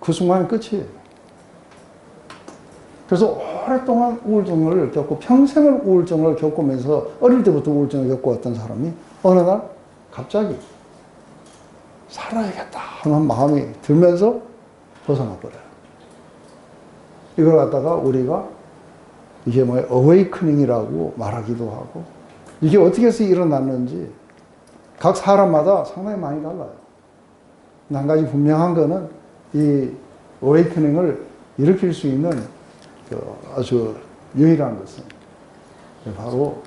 S1: 그 순간이 끝이에요. 그래서 오랫동안 우울증을 겪고 평생을 우울증을 겪으면서 어릴 때부터 우울증을 겪어왔던 사람이 어느 날 갑자기 살아야겠다 하는 마음이 들면서 벗어나 버려요. 이걸 갖다가 우리가 이게 뭐 어웨이크닝이라고 말하기도 하고, 이게 어떻게 해서 일어났는지 각 사람마다 상당히 많이 달라요. 한 가지 분명한 거는 이 어웨이크닝을 일으킬 수 있는 아주 유일한 것은 바로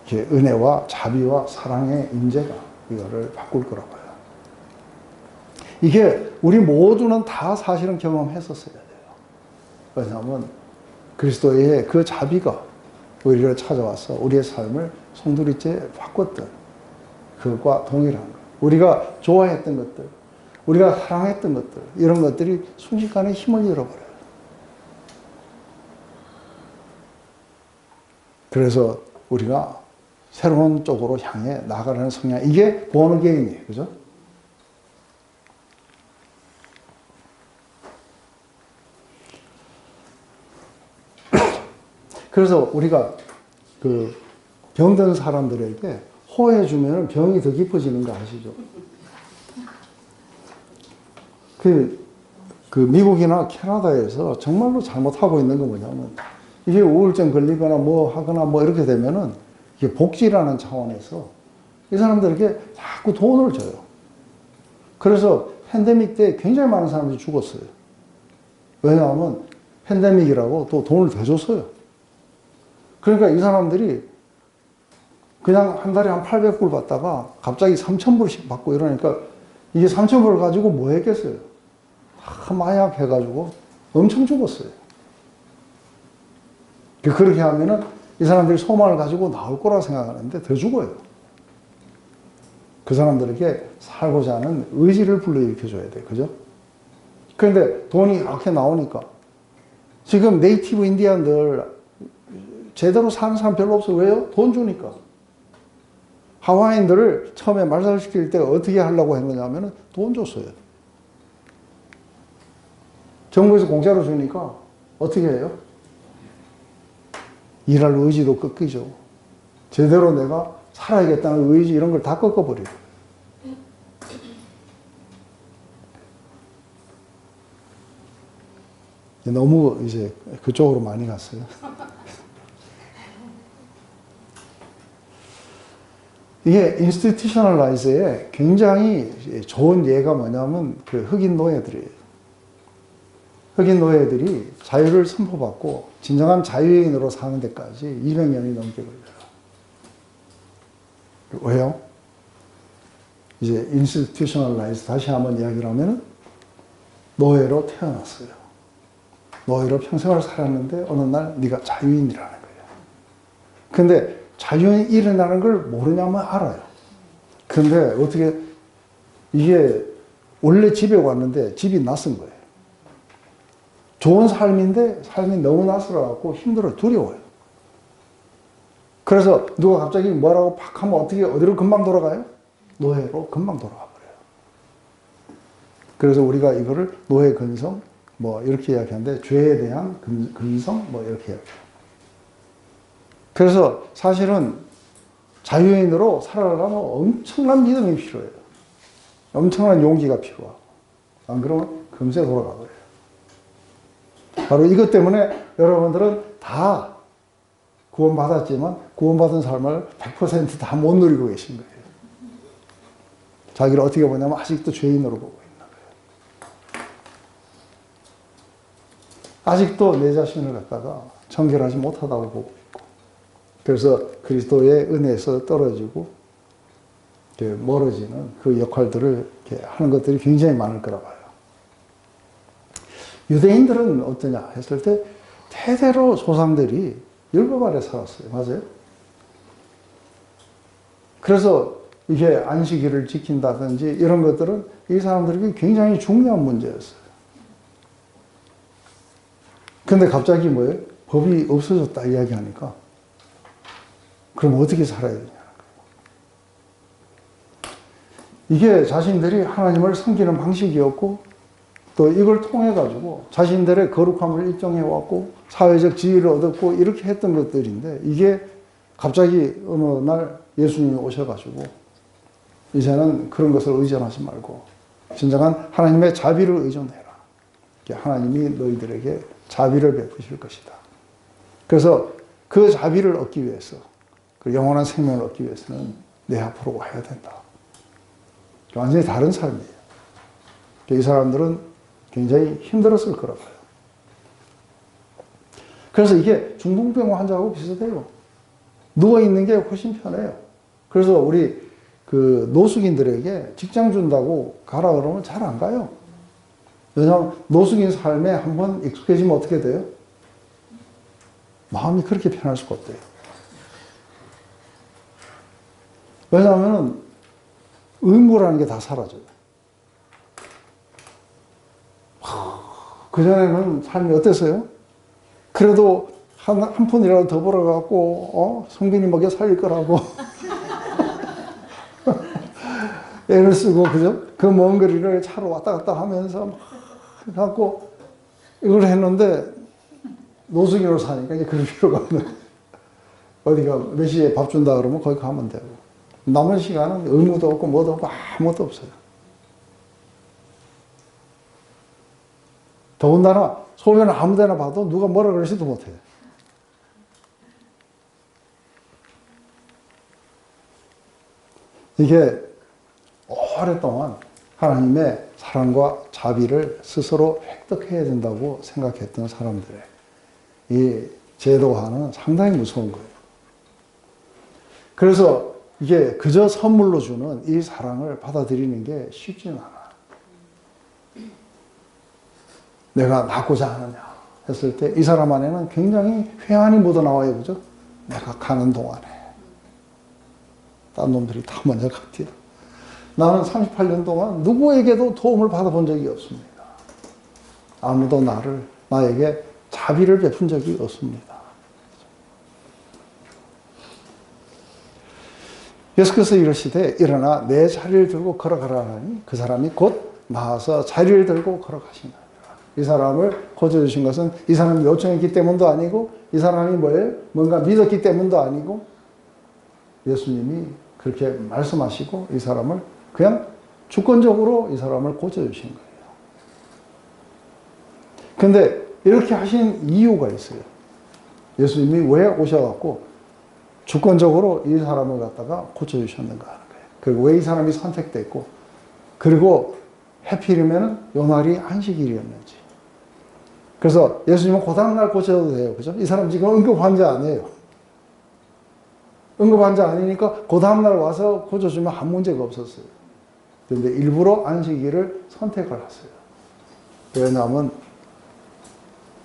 S1: 이렇게 은혜와 자비와 사랑의 임재가 이거를 바꿀 거라고 해요. 이게 우리 모두는 다 사실은 경험했었어야 돼요. 왜냐하면 그리스도의 그 자비가 우리를 찾아와서 우리의 삶을 송두리째 바꿨던 그것과 동일한 것. 우리가 좋아했던 것들, 우리가 사랑했던 것들, 이런 것들이 순식간에 힘을 잃어버려요. 그래서 우리가 새로운 쪽으로 향해 나가라는 성향, 이게 born again이에요. 그죠? 그래서 우리가 그 병든 사람들에게 호해주면 병이 더 깊어지는 거 아시죠? 그 미국이나 캐나다에서 정말로 잘못하고 있는 건 뭐냐면, 이게 우울증 걸리거나 뭐 하거나 뭐 이렇게 되면은 이게 복지라는 차원에서 이 사람들에게 자꾸 돈을 줘요. 그래서 팬데믹 때 굉장히 많은 사람들이 죽었어요. 왜냐하면 팬데믹이라고 또 돈을 더 줬어요. 그러니까 이 사람들이 그냥 한 달에 한 800불 받다가 갑자기 3,000불씩 받고 이러니까 이게 3,000불을 가지고 뭐 했겠어요? 다 마약 해가지고 엄청 죽었어요. 그렇게 하면은 이 사람들이 소망을 가지고 나올 거라 생각하는데 더 죽어요. 그 사람들에게 살고자 하는 의지를 불러일으켜줘야 돼. 그죠? 그런데 돈이 이렇게 나오니까 지금 네이티브 인디언들 제대로 사는 사람 별로 없어. 왜요? 돈 주니까. 하와이인들을 처음에 말살시킬 때 어떻게 하려고 했느냐면 돈 줬어요. 정부에서 공짜로 주니까 어떻게 해요? 일할 의지도 꺾이죠. 제대로 내가 살아야겠다는 의지 이런 걸 다 꺾어버려요. 너무 이제 그쪽으로 많이 갔어요. 이게 인스티튜셔널라이즈의 굉장히 좋은 예가 뭐냐면 그 흑인 노예들이에요. 흑인 노예들이 자유를 선포받고 진정한 자유인으로 사는 데까지 200년이 넘게 걸려요. 왜요? 이제 인스티튜셔널라이즈 다시 한번 이야기를 하면은 노예로 태어났어요. 노예로 평생을 살았는데 어느 날 네가 자유인이라는 거예요. 근데 자유인이 일어나는 걸 모르냐면 알아요. 근데 어떻게 이게 원래 집에 왔는데 집이 낯선 거예요. 좋은 삶인데 삶이 너무 낯설어갖고 힘들어 두려워요. 그래서 누가 갑자기 뭐라고 팍 하면 어떻게 어디로 금방 돌아가요? 노예로 금방 돌아가 버려요. 그래서 우리가 이거를 노예 근성 뭐 이렇게 이야기하는데 죄에 대한 근성 뭐 이렇게 이야기해요. 그래서 사실은 자유인으로 살아가려면 엄청난 믿음이 필요해요. 엄청난 용기가 필요하고 안 그러면 금세 돌아가 버려요. 바로 이것 때문에 여러분들은 다 구원받았지만 구원받은 삶을 100% 다 못 누리고 계신 거예요. 자기를 어떻게 보냐면 아직도 죄인으로 보고 있는 거예요. 아직도 내 자신을 갖다가 정결하지 못하다고 보고 있고 그래서 그리스도의 은혜에서 떨어지고 멀어지는 그 역할들을 이렇게 하는 것들이 굉장히 많을 거라 봐요. 유대인들은 어떠냐 했을 때 대대로 조상들이 율법 아래 살았어요. 맞아요? 그래서 이게 안식일을 지킨다든지 이런 것들은 이 사람들에게 굉장히 중요한 문제였어요. 근데 갑자기 뭐예요? 법이 없어졌다 이야기하니까 그럼 어떻게 살아야 되냐는 거예요. 이게 자신들이 하나님을 섬기는 방식이었고 또 이걸 통해 가지고 자신들의 거룩함을 입증해 왔고 사회적 지위를 얻었고 이렇게 했던 것들인데 이게 갑자기 어느 날 예수님이 오셔가지고 이제는 그런 것을 의존하지 말고 진정한 하나님의 자비를 의존해라. 하나님이 너희들에게 자비를 베푸실 것이다. 그래서 그 자비를 얻기 위해서 그 영원한 생명을 얻기 위해서는 내 앞으로 와야 된다. 완전히 다른 삶이에요. 이 사람들은 굉장히 힘들었을 거라고 봐요. 그래서 이게 중풍병 환자하고 비슷해요. 누워있는 게 훨씬 편해요. 그래서 우리 그 노숙인들에게 직장 준다고 가라 그러면 잘 안 가요. 왜냐하면 노숙인 삶에 한번 익숙해지면 어떻게 돼요? 마음이 그렇게 편할 수가 없대요. 왜냐하면 의무라는 게 다 사라져요. 그전에는 삶이 어땠어요? 그래도 한 푼이라도 더 벌어갖고, 성빈이 먹여 살릴 거라고. 애를 쓰고, 그죠? 그 먼 거리를 차로 왔다 갔다 하면서 막 갖고 이걸 했는데, 노숙인으로 사니까 이제 그럴 필요가 없는. 어디가 몇 시에 밥 준다 그러면 거기 가면 되고. 남은 시간은 의무도 없고 뭐도 없고 아무것도 없어요. 더군다나 소변을 아무 데나 봐도 누가 뭐라 그러지도 못해요. 이게 오랫동안 하나님의 사랑과 자비를 스스로 획득해야 된다고 생각했던 사람들의 이 제도화는 상당히 무서운 거예요. 그래서 이게 그저 선물로 주는 이 사랑을 받아들이는 게 쉽지는 않아. 내가 낳고자 하느냐 했을 때 이 사람 안에는 굉장히 회한이 묻어나와요. 그죠? 내가 가는 동안에 딴 놈들이 다 먼저 갔대요. 나는 38년 동안 누구에게도 도움을 받아본 적이 없습니다. 아무도 나에게 자비를 베푼 적이 없습니다. 예수께서 이러시되 일어나 내 자리를 들고 걸어가라 하니 그 사람이 곧 나와서 자리를 들고 걸어가시나. 이 사람을 고쳐주신 것은 이 사람이 요청했기 때문도 아니고 이 사람이 뭐예요? 뭔가 믿었기 때문도 아니고 예수님이 그렇게 말씀하시고 이 사람을 그냥 주권적으로 이 사람을 고쳐주신 거예요. 근데 이렇게 하신 이유가 있어요. 예수님이 왜 오셔갖고 주권적으로 이 사람을 갖다가 고쳐주셨는가 하는 거예요. 그리고 왜 이 사람이 선택됐고 그리고 해필이면 요 날이 안식일이었는지. 그래서 예수님은 그 다음날 고쳐도 돼요. 그죠? 이 사람 지금 응급 환자 아니에요. 응급 환자 아니니까 그 다음날 와서 고쳐주면 아무 문제가 없었어요. 그런데 일부러 안식일을 선택을 했어요. 왜냐하면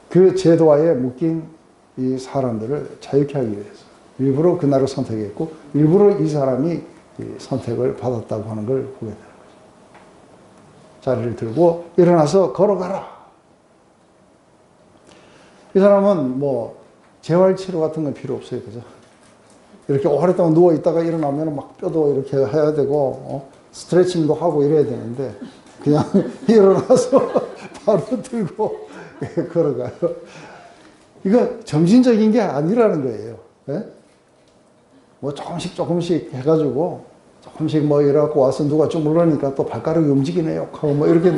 S1: 그 제도화에 묶인 이 사람들을 자유케 하기 위해서 일부러 그날을 선택했고 일부러 이 사람이 선택을 받았다고 하는 걸 보게 되는 거죠. 자리를 들고 일어나서 걸어가라. 이 사람은 뭐 재활치료 같은 건 필요 없어요. 그죠? 이렇게 오랫동안 누워 있다가 일어나면 막 뼈도 이렇게 해야 되고 스트레칭도 하고 이래야 되는데 그냥 일어나서 바로 들고 걸어가요. 이거 점진적인 게 아니라는 거예요. 예? 뭐 조금씩 해가지고 조금씩 뭐 이래갖고 와서 누가 좀 물으니까 또 발가락이 움직이네요 하고 뭐 이렇게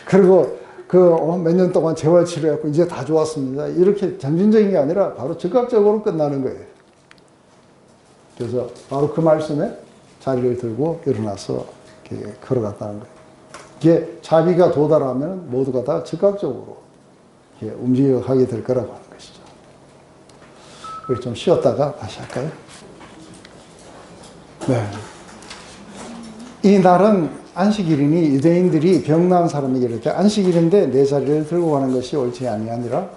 S1: 그리고 몇 년 동안 재활 치료했고 이제 다 좋았습니다. 이렇게 점진적인 게 아니라 바로 즉각적으로 끝나는 거예요. 그래서 바로 그 말씀에 자리를 들고 일어나서 이렇게 걸어갔다는 거예요. 이게 자비가 도달하면 모두가 다 즉각적으로 이렇게 움직여가게 될 거라고 하는 것이죠. 우리 좀 쉬었다가 다시 할까요? 네. 이 날은 안식일이니 유대인들이 병난 사람에게 이렇게 안식일인데 내 자리를 들고 가는 것이 옳지 아니하니라.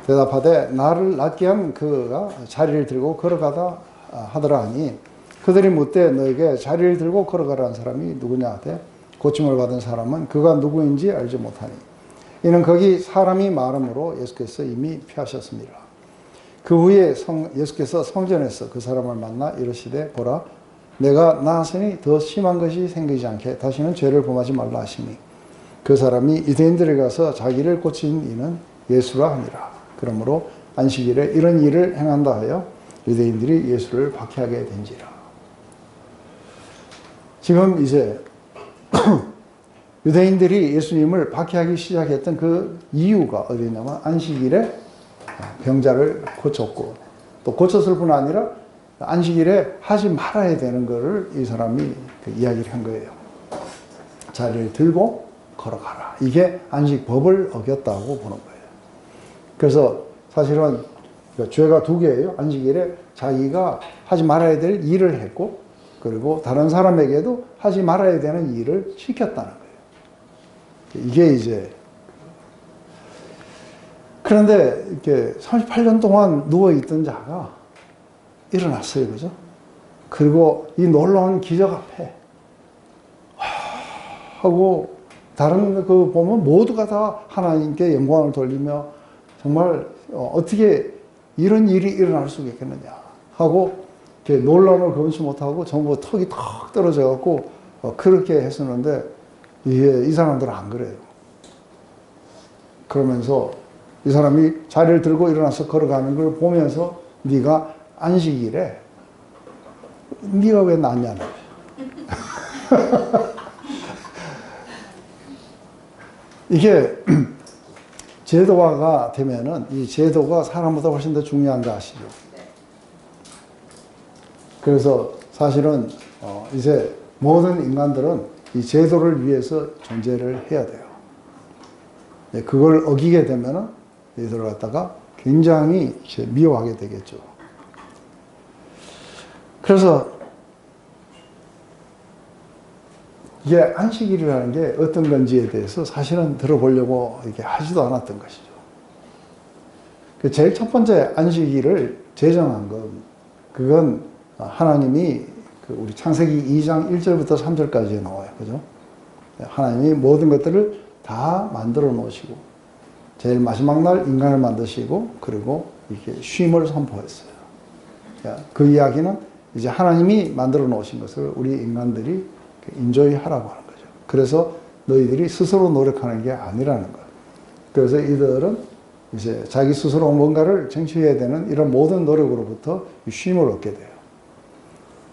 S1: 대답하되 나를 낫게 한 그가 자리를 들고 걸어가다 하더라 하니 그들이 묻되 너에게 자리를 들고 걸어가라는 사람이 누구냐 하되 고침을 받은 사람은 그가 누구인지 알지 못하니 이는 거기 사람이 말함으로 예수께서 이미 피하셨습니다. 그 후에 예수께서 성전에서 그 사람을 만나 이르시되 보라 내가 나았으니 더 심한 것이 생기지 않게 다시는 죄를 범하지 말라 하시니 그 사람이 유대인들에 가서 자기를 고친 이는 예수라 하니라. 그러므로 안식일에 이런 일을 행한다 하여 유대인들이 예수를 박해하게 된지라. 지금 이제 유대인들이 예수님을 박해하기 시작했던 그 이유가 어디냐면 안식일에 병자를 고쳤고 또 고쳤을 뿐 아니라 안식일에 하지 말아야 되는 거를 이 사람이 이야기를 한 거예요. 자리를 들고 걸어가라. 이게 안식법을 어겼다고 보는 거예요. 그래서 사실은 죄가 두 개예요. 안식일에 자기가 하지 말아야 될 일을 했고 그리고 다른 사람에게도 하지 말아야 되는 일을 시켰다는 거예요. 이게 이제 그런데 이렇게 38년 동안 누워있던 자가 일어났어요. 그죠? 그리고 이 놀라운 기적 앞에 하고 다른 그 보면 모두가 다 하나님께 영광을 돌리며 정말 어떻게 이런 일이 일어날 수 있겠느냐 하고 이렇게 놀라움을 금치 못하고 전부 턱이 턱 떨어져 갖고 그렇게 했었는데 이 사람들은 안 그래요. 그러면서 이 사람이 자리를 들고 일어나서 걸어가는 걸 보면서 네가 안식일에 네가 왜 낫냐는 거예요. 이게 제도화가 되면은 이 제도가 사람보다 훨씬 더 중요한 거 아시죠? 그래서 사실은 이제 모든 인간들은 이 제도를 위해서 존재를 해야 돼요. 그걸 어기게 되면은 이들을 갖다가 굉장히 미워하게 되겠죠. 그래서 이게 안식일이라는 게 어떤 건지에 대해서 사실은 들어보려고 이렇게 하지도 않았던 것이죠. 그 제일 첫 번째 안식일을 제정한 건 그건 하나님이 우리 창세기 2장 1절부터 3절까지에 나와요. 그죠? 하나님이 모든 것들을 다 만들어 놓으시고 제일 마지막 날 인간을 만드시고 그리고 이렇게 쉼을 선포했어요. 그 이야기는 이제 하나님이 만들어 놓으신 것을 우리 인간들이 인조이 하라고 하는 거죠. 그래서 너희들이 스스로 노력하는 게 아니라는 거예요. 그래서 이들은 이제 자기 스스로 뭔가를 쟁취해야 되는 이런 모든 노력으로부터 쉼을 얻게 돼요.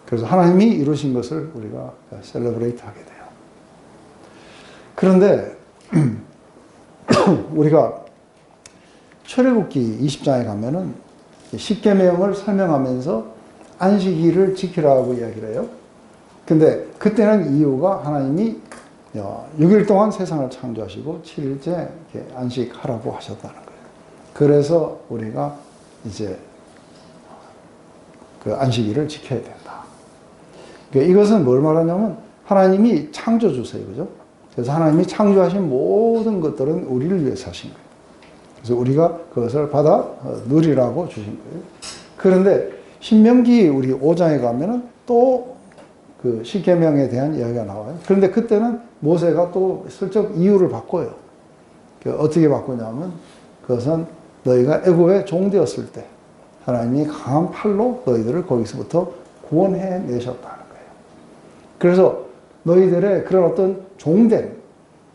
S1: 그래서 하나님이 이루신 것을 우리가 셀러브레이트 하게 돼요. 그런데 우리가 출애굽기 20장에 가면은 십계명을 설명하면서 안식일을 지키라고 이야기를 해요. 근데 그때는 이유가 하나님이 6일 동안 세상을 창조하시고 7일째 안식하라고 하셨다는 거예요. 그래서 우리가 이제 그 안식일을 지켜야 된다. 그러니까 이것은 뭘 말하냐면 하나님이 창조주세요. 그죠? 그래서 하나님이 창조하신 모든 것들은 우리를 위해서 하신 거예요. 그래서 우리가 그것을 받아 누리라고 주신 거예요. 그런데 신명기 우리 5장에 가면은 또 그 십계명에 대한 이야기가 나와요. 그런데 그때는 모세가 또 슬쩍 이유를 바꿔요. 어떻게 바꾸냐면 그것은 너희가 애굽에 종되었을 때 하나님이 강한 팔로 너희들을 거기서부터 구원해 내셨다는 거예요. 그래서 너희들의 그런 어떤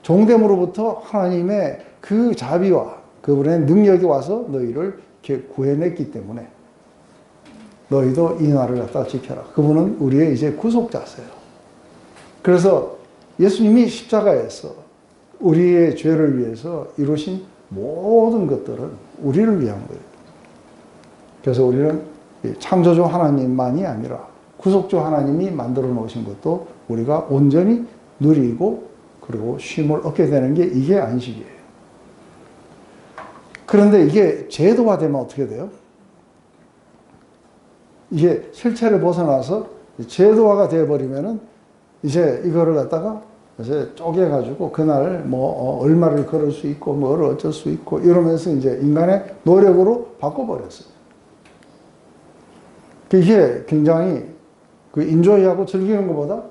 S1: 종됨으로부터 하나님의 그 자비와 그분의 능력이 와서 너희를 이렇게 구해냈기 때문에 너희도 이 날을 갖다 지켜라. 그분은 우리의 이제 구속자세요. 그래서 예수님이 십자가에서 우리의 죄를 위해서 이루신 모든 것들은 우리를 위한 거예요. 그래서 우리는 창조주 하나님만이 아니라 구속주 하나님이 만들어 놓으신 것도 우리가 온전히 누리고 그리고 쉼을 얻게 되는 게 이게 안식이에요. 그런데 이게 제도화되면 어떻게 돼요? 이게 실체를 벗어나서 제도화가 되어버리면은 이제 이거를 갖다가 이제 쪼개가지고 그날 뭐 얼마를 걸을 수 있고 뭐를 어쩔 수 있고 이러면서 이제 인간의 노력으로 바꿔버렸어요. 이게 굉장히 그 인조이하고 즐기는 것보다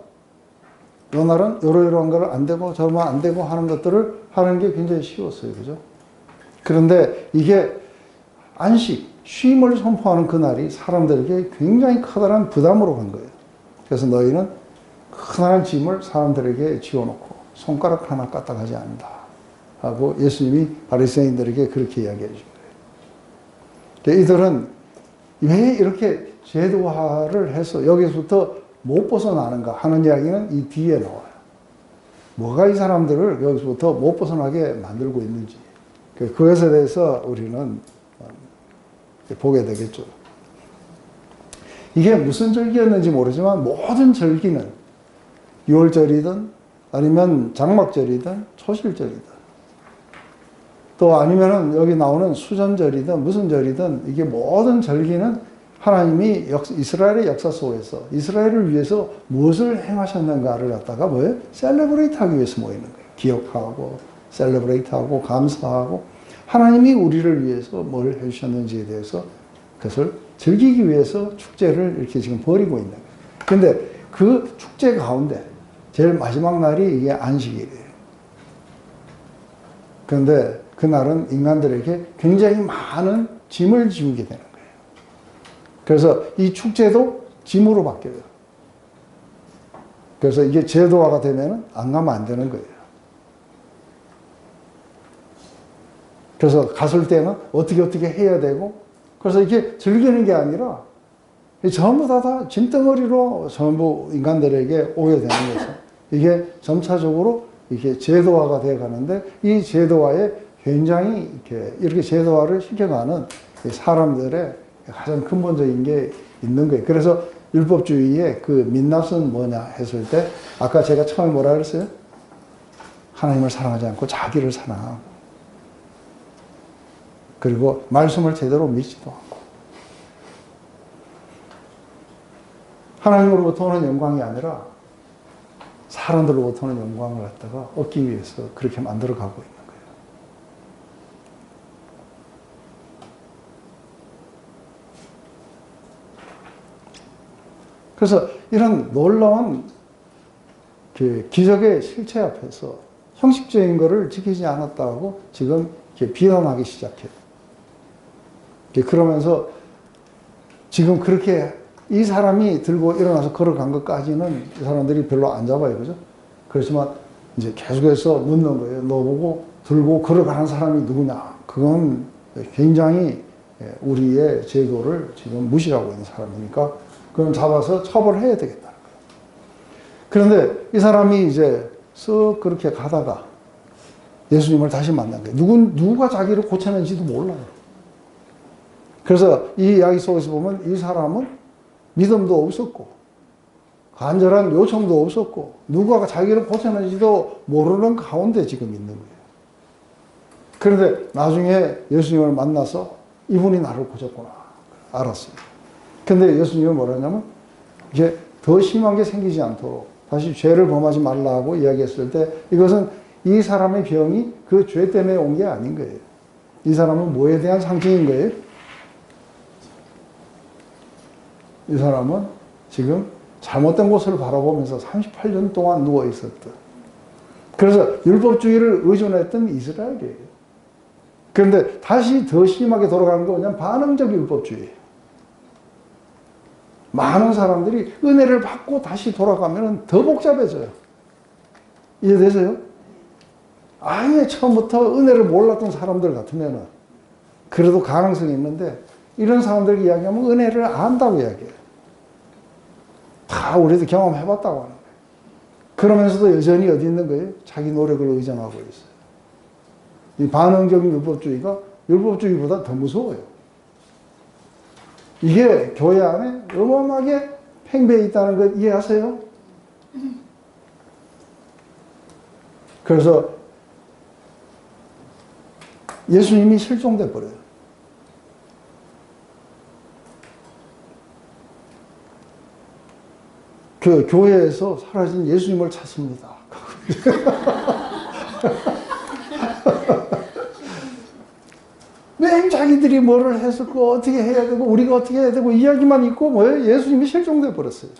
S1: 요 날은 이러이러한 거를 안 되고 저러면 안 되고 하는 것들을 하는 게 굉장히 쉬웠어요. 그죠? 그런데 이게 안식, 쉼을 선포하는 그날이 사람들에게 굉장히 커다란 부담으로 간 거예요. 그래서 너희는 커다란 짐을 사람들에게 지어놓고 손가락 하나 까딱하지 않는다 하고 예수님이 바리새인들에게 그렇게 이야기해 준 거예요. 이들은 왜 이렇게 제도화를 해서 여기서부터 못 벗어나는가 하는 이야기는 이 뒤에 나와요. 뭐가 이 사람들을 여기서부터 못 벗어나게 만들고 있는지 그것에 대해서 우리는 보게 되겠죠. 이게 무슨 절기였는지 모르지만 모든 절기는 6월절이든 아니면 장막절이든 초실절이든 또 아니면은 여기 나오는 수전절이든 무슨 절이든 이게 모든 절기는 하나님이 이스라엘의 역사 속에서 이스라엘을 위해서 무엇을 행하셨는가를 갖다가 뭐예요? 셀레브레이트 하기 위해서 모이는 거예요. 기억하고 셀레브레이트 하고 감사하고 하나님이 우리를 위해서 뭘 해주셨는지에 대해서 그것을 즐기기 위해서 축제를 이렇게 지금 벌이고 있는 거예요. 근데 그 축제 가운데 제일 마지막 날이 이게 안식일이에요. 그런데 그날은 인간들에게 굉장히 많은 짐을 지우게 되는 거예요. 그래서 이 축제도 짐으로 바뀌어요. 그래서 이게 제도화가 되면 안 가면 안 되는 거예요. 그래서 갔을 때는 어떻게 해야 되고 그래서 이게 즐기는 게 아니라 전부 다 짐덩어리로 전부 인간들에게 오게 되는 거죠. 이게 점차적으로 이게 제도화가 되어 가는데 이 제도화에 굉장히 이렇게 제도화를 시켜가는 사람들의 가장 근본적인 게 있는 거예요. 그래서 율법주의의 그 민낯은 뭐냐 했을 때 아까 제가 처음에 뭐라 그랬어요? 하나님을 사랑하지 않고 자기를 사랑하고 그리고 말씀을 제대로 믿지도 않고 하나님으로부터 오는 영광이 아니라 사람들로부터 오는 영광을 갖다가 얻기 위해서 그렇게 만들어 가고 있는 거예요. 그래서 이런 놀라운 기적의 실체 앞에서 형식적인 것을 지키지 않았다고 지금 이렇게 비난하기 시작해요. 그러면서 지금 그렇게 이 사람이 들고 일어나서 걸어간 것까지는 이 사람들이 별로 안 잡아요. 그죠? 그렇지만 이제 계속해서 묻는 거예요. 너 보고 들고 걸어가는 사람이 누구냐? 그건 굉장히 우리의 제도를 지금 무시하고 있는 사람이니까 그럼 잡아서 처벌해야 되겠다는 거예요. 그런데 이 사람이 이제 쓱 그렇게 가다가 예수님을 다시 만난 거예요. 누가 자기를 고쳤는지도 몰라요. 그래서 이 이야기 속에서 보면 이 사람은 믿음도 없었고 간절한 요청도 없었고 누가 자기를 고쳤는지도 모르는 가운데 지금 있는 거예요. 그런데 나중에 예수님을 만나서 이분이 나를 고쳤구나 알았어요. 근데 예수님은 뭐라 하냐면 이제 더 심한 게 생기지 않도록 다시 죄를 범하지 말라고 이야기했을 때 이것은 이 사람의 병이 그 죄 때문에 온 게 아닌 거예요. 이 사람은 뭐에 대한 상징인 거예요? 이 사람은 지금 잘못된 곳을 바라보면서 38년 동안 누워 있었던 그래서 율법주의를 의존했던 이스라엘이에요. 그런데 다시 더 심하게 돌아가는 건 그냥 반응적 율법주의예요. 많은 사람들이 은혜를 받고 다시 돌아가면 더 복잡해져요. 이해되세요? 아예 처음부터 은혜를 몰랐던 사람들 같으면 그래도 가능성이 있는데 이런 사람들 이야기하면 은혜를 안다고 이야기해요. 다 우리도 경험해봤다고 하는 거예요. 그러면서도 여전히 어디 있는 거예요? 자기 노력을 의존하고 있어요. 이 반응적인 율법주의가 율법주의보다 더 무서워요. 이게 교회 안에 어마어마하게 팽배해 있다는 것 이해하세요? 그래서 예수님이 실종돼 버려요. 그 교회에서 사라진 예수님을 찾습니다. 매일 자기들이 뭐를 했었고 어떻게 해야 되고 우리가 어떻게 해야 되고 이야기만 있고 뭐예요? 예수님이 실종돼 버렸어요.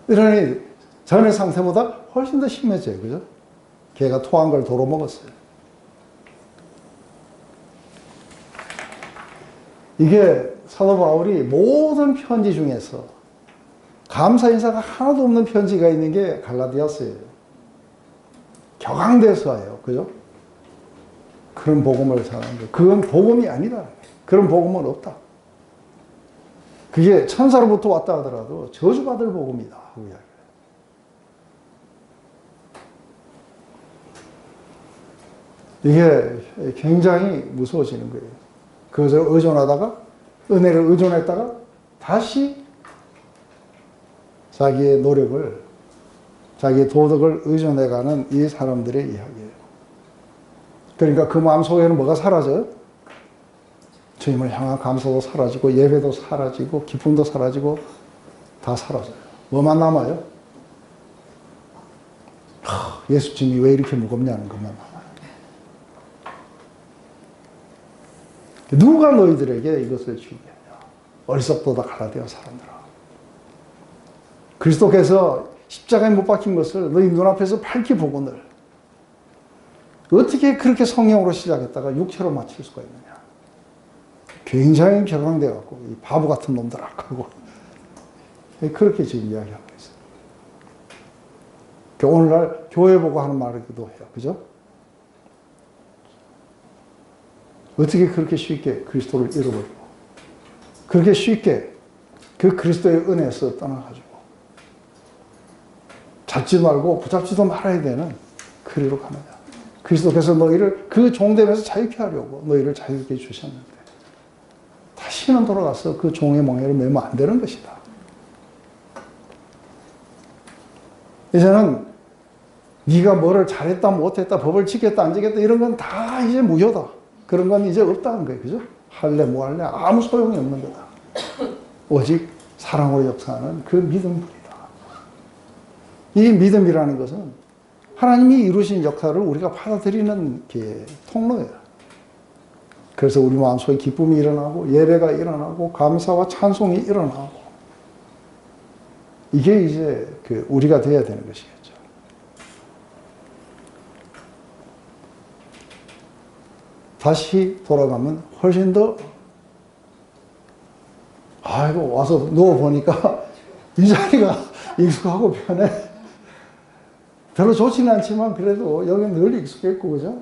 S1: 이러니 전의 상태보다 훨씬 더 심해져요. 그죠? 걔가 토한 걸 도로 먹었어요. 이게 사도 바울이 모든 편지 중에서 감사 인사가 하나도 없는 편지가 있는 게 갈라디아서예요. 격앙돼서예요. 그죠? 그런 복음을 전하는데 그건 복음이 아니다. 그런 복음은 없다. 그게 천사로부터 왔다 하더라도 저주받을 복음이다 하고 이야기해요. 이게 굉장히 무서워지는 거예요. 그것을 의존하다가 은혜를 의존했다가 다시 자기의 노력을 자기의 도덕을 의존해가는 이 사람들의 이야기예요. 그러니까 그 마음속에는 뭐가 사라져요? 주님을 향한 감사도 사라지고 예배도 사라지고 기쁨도 사라지고 다 사라져요. 뭐만 남아요? 예수님이 왜 이렇게 무겁냐는 것만 남아요. 누가 너희들에게 이것을 주게 하냐? 어리석도다 갈라디아 사람들아. 그리스도께서 십자가에 못 박힌 것을 너희 눈앞에서 밝히 보거늘 어떻게 그렇게 성령으로 시작했다가 육체로 마칠 수가 있느냐? 굉장히 격앙돼갖고 이 바보 같은 놈들 하고 그렇게 지금 이야기하고 있어요. 오늘날 교회 보고 하는 말이기도 해요. 그죠? 어떻게 그렇게 쉽게 그리스도를 잃어버리고 그렇게 쉽게 그 그리스도의 은혜에서 떠나가지고 잡지 말고 붙잡지도 말아야 되는 그리로 가느냐. 그리스도께서 너희를 그 종됨에서 자유케 하려고 너희를 자유케 주셨는데 다시는 돌아가서 그 종의 멍에를 매면 안 되는 것이다. 이제는 네가 뭐를 잘했다 못했다 법을 지켰다 안 지켰다 이런 건 다 이제 무효다. 그런 건 이제 없다는 거예요. 그죠? 할래 뭐 할래 아무 소용이 없는 거다. 오직 사랑으로 역사하는 그 믿음뿐이다. 이 믿음이라는 것은 하나님이 이루신 역사를 우리가 받아들이는 게 통로예요. 그래서 우리 마음속에 기쁨이 일어나고 예배가 일어나고 감사와 찬송이 일어나고 이게 이제 그 우리가 돼야 되는 것이겠죠. 다시 돌아가면 훨씬 더 아이고 와서 누워보니까 이 자리가 익숙하고 편해. 별로 좋지는 않지만 그래도 여기는 늘 익숙했고 그죠?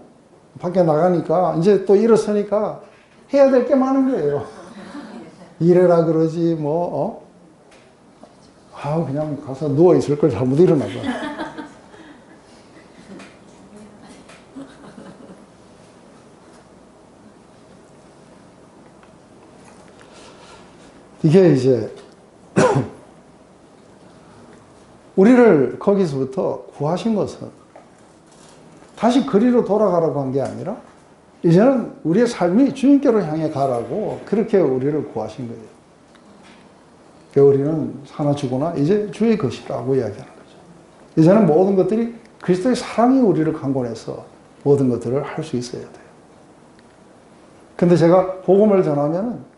S1: 밖에 나가니까 이제 또 일어서니까 해야 될 게 많은 거예요. 일해라 그러지 뭐 그냥 가서 누워있을 걸 잘못 일어나고 이게 이제 우리를 거기서부터 구하신 것은 다시 그리로 돌아가라고 한 게 아니라 이제는 우리의 삶이 주님께로 향해 가라고 그렇게 우리를 구하신 거예요. 그러니까 우리는 사나 죽으나 이제 주의 것이라고 이야기하는 거죠. 이제는 모든 것들이 그리스도의 사랑이 우리를 강권해서 모든 것들을 할 수 있어야 돼요. 근데 제가 복음을 전하면은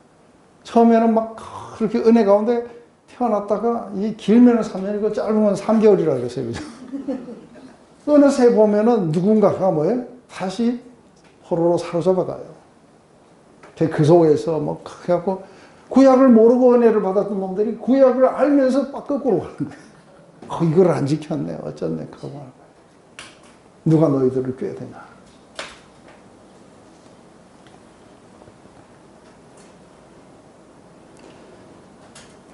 S1: 처음에는 막 그렇게 은혜 가운데 태어났다가 이 길면은 3년이고 짧으면 3개월이라 그랬어요. 그죠? 어느새 보면은 누군가가 뭐예요? 다시 호로로 사로잡아가요. 그 속에서 뭐 크게 하고 구약을 모르고 은혜를 받았던 놈들이 구약을 알면서 막 거꾸로 가는 거예요. 이걸 안 지켰네. 어쩌네. 그거 하는 거예요. 누가 너희들을 꾀되냐.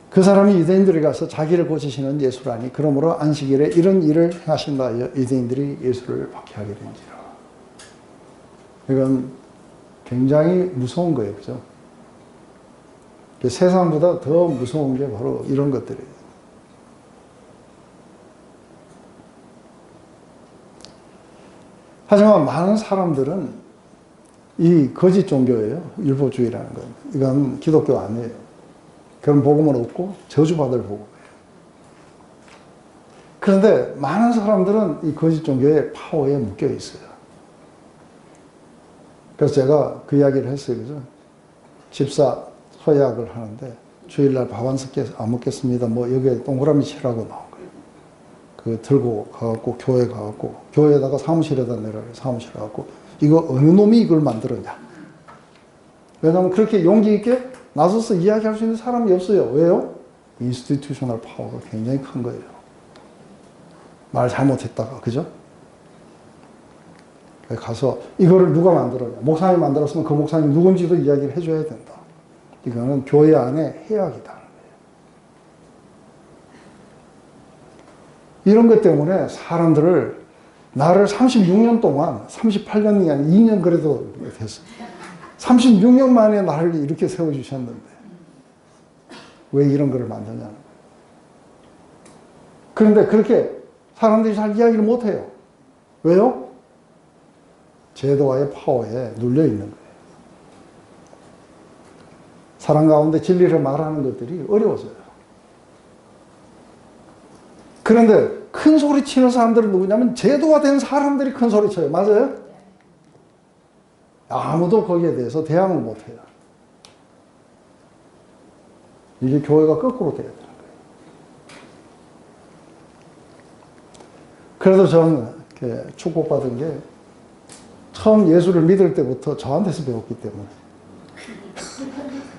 S1: 그 사람이 유대인들에 가서 자기를 고치시는 예수라니 그러므로 안식일에 이런 일을 행하신다 하여 유대인들이 예수를 박해하게 된지라. 이건 굉장히 무서운 거예요. 그죠? 세상보다 더 무서운 게 바로 이런 것들이에요. 하지만 많은 사람들은 이 거짓 종교예요. 율법주의라는 건. 이건 기독교 아니에요. 그런 복음은 없고 저주받을 복음이에요. 그런데 많은 사람들은 이 거짓 종교의 파워에 묶여 있어요. 그래서 제가 그 이야기를 했어요. 그죠? 집사 서약을 하는데 주일날 밥 안 먹겠습니다. 뭐 여기에 동그라미 치라고 나온 거예요. 그 들고 가갖고 교회 가갖고 교회에다가 사무실에다 내라요. 사무실에 가갖고 이거 어느 놈이 이걸 만들었냐. 왜냐하면 그렇게 용기 있게 나서서 이야기할 수 있는 사람이 없어요. 왜요? 인스티튜셔널 파워가 굉장히 큰 거예요. 말 잘못했다가, 그죠? 가서 이거를 누가 만들었냐. 목사님이 만들었으면 그 목사님 누군지도 이야기를 해줘야 된다. 이거는 교회 안에 해악이다. 이런 것 때문에 사람들을 나를 36년 동안 38년이 아니라 2년 그래도 됐어. 36년 만에 나를 이렇게 세워주셨는데 왜 이런 거를 만드냐는 거예요. 그런데 그렇게 사람들이 잘 이야기를 못해요. 왜요? 제도와의 파워에 눌려 있는 거예요. 사람 가운데 진리를 말하는 것들이 어려워져요. 그런데 큰 소리 치는 사람들은 누구냐면 제도화 된 사람들이 큰 소리 쳐요. 맞아요? 아무도 거기에 대해서 대항을 못해요. 이게 교회가 거꾸로 돼야 되는 거예요. 그래도 저는 축복받은 게 처음 예수를 믿을 때부터 저한테서 배웠기 때문에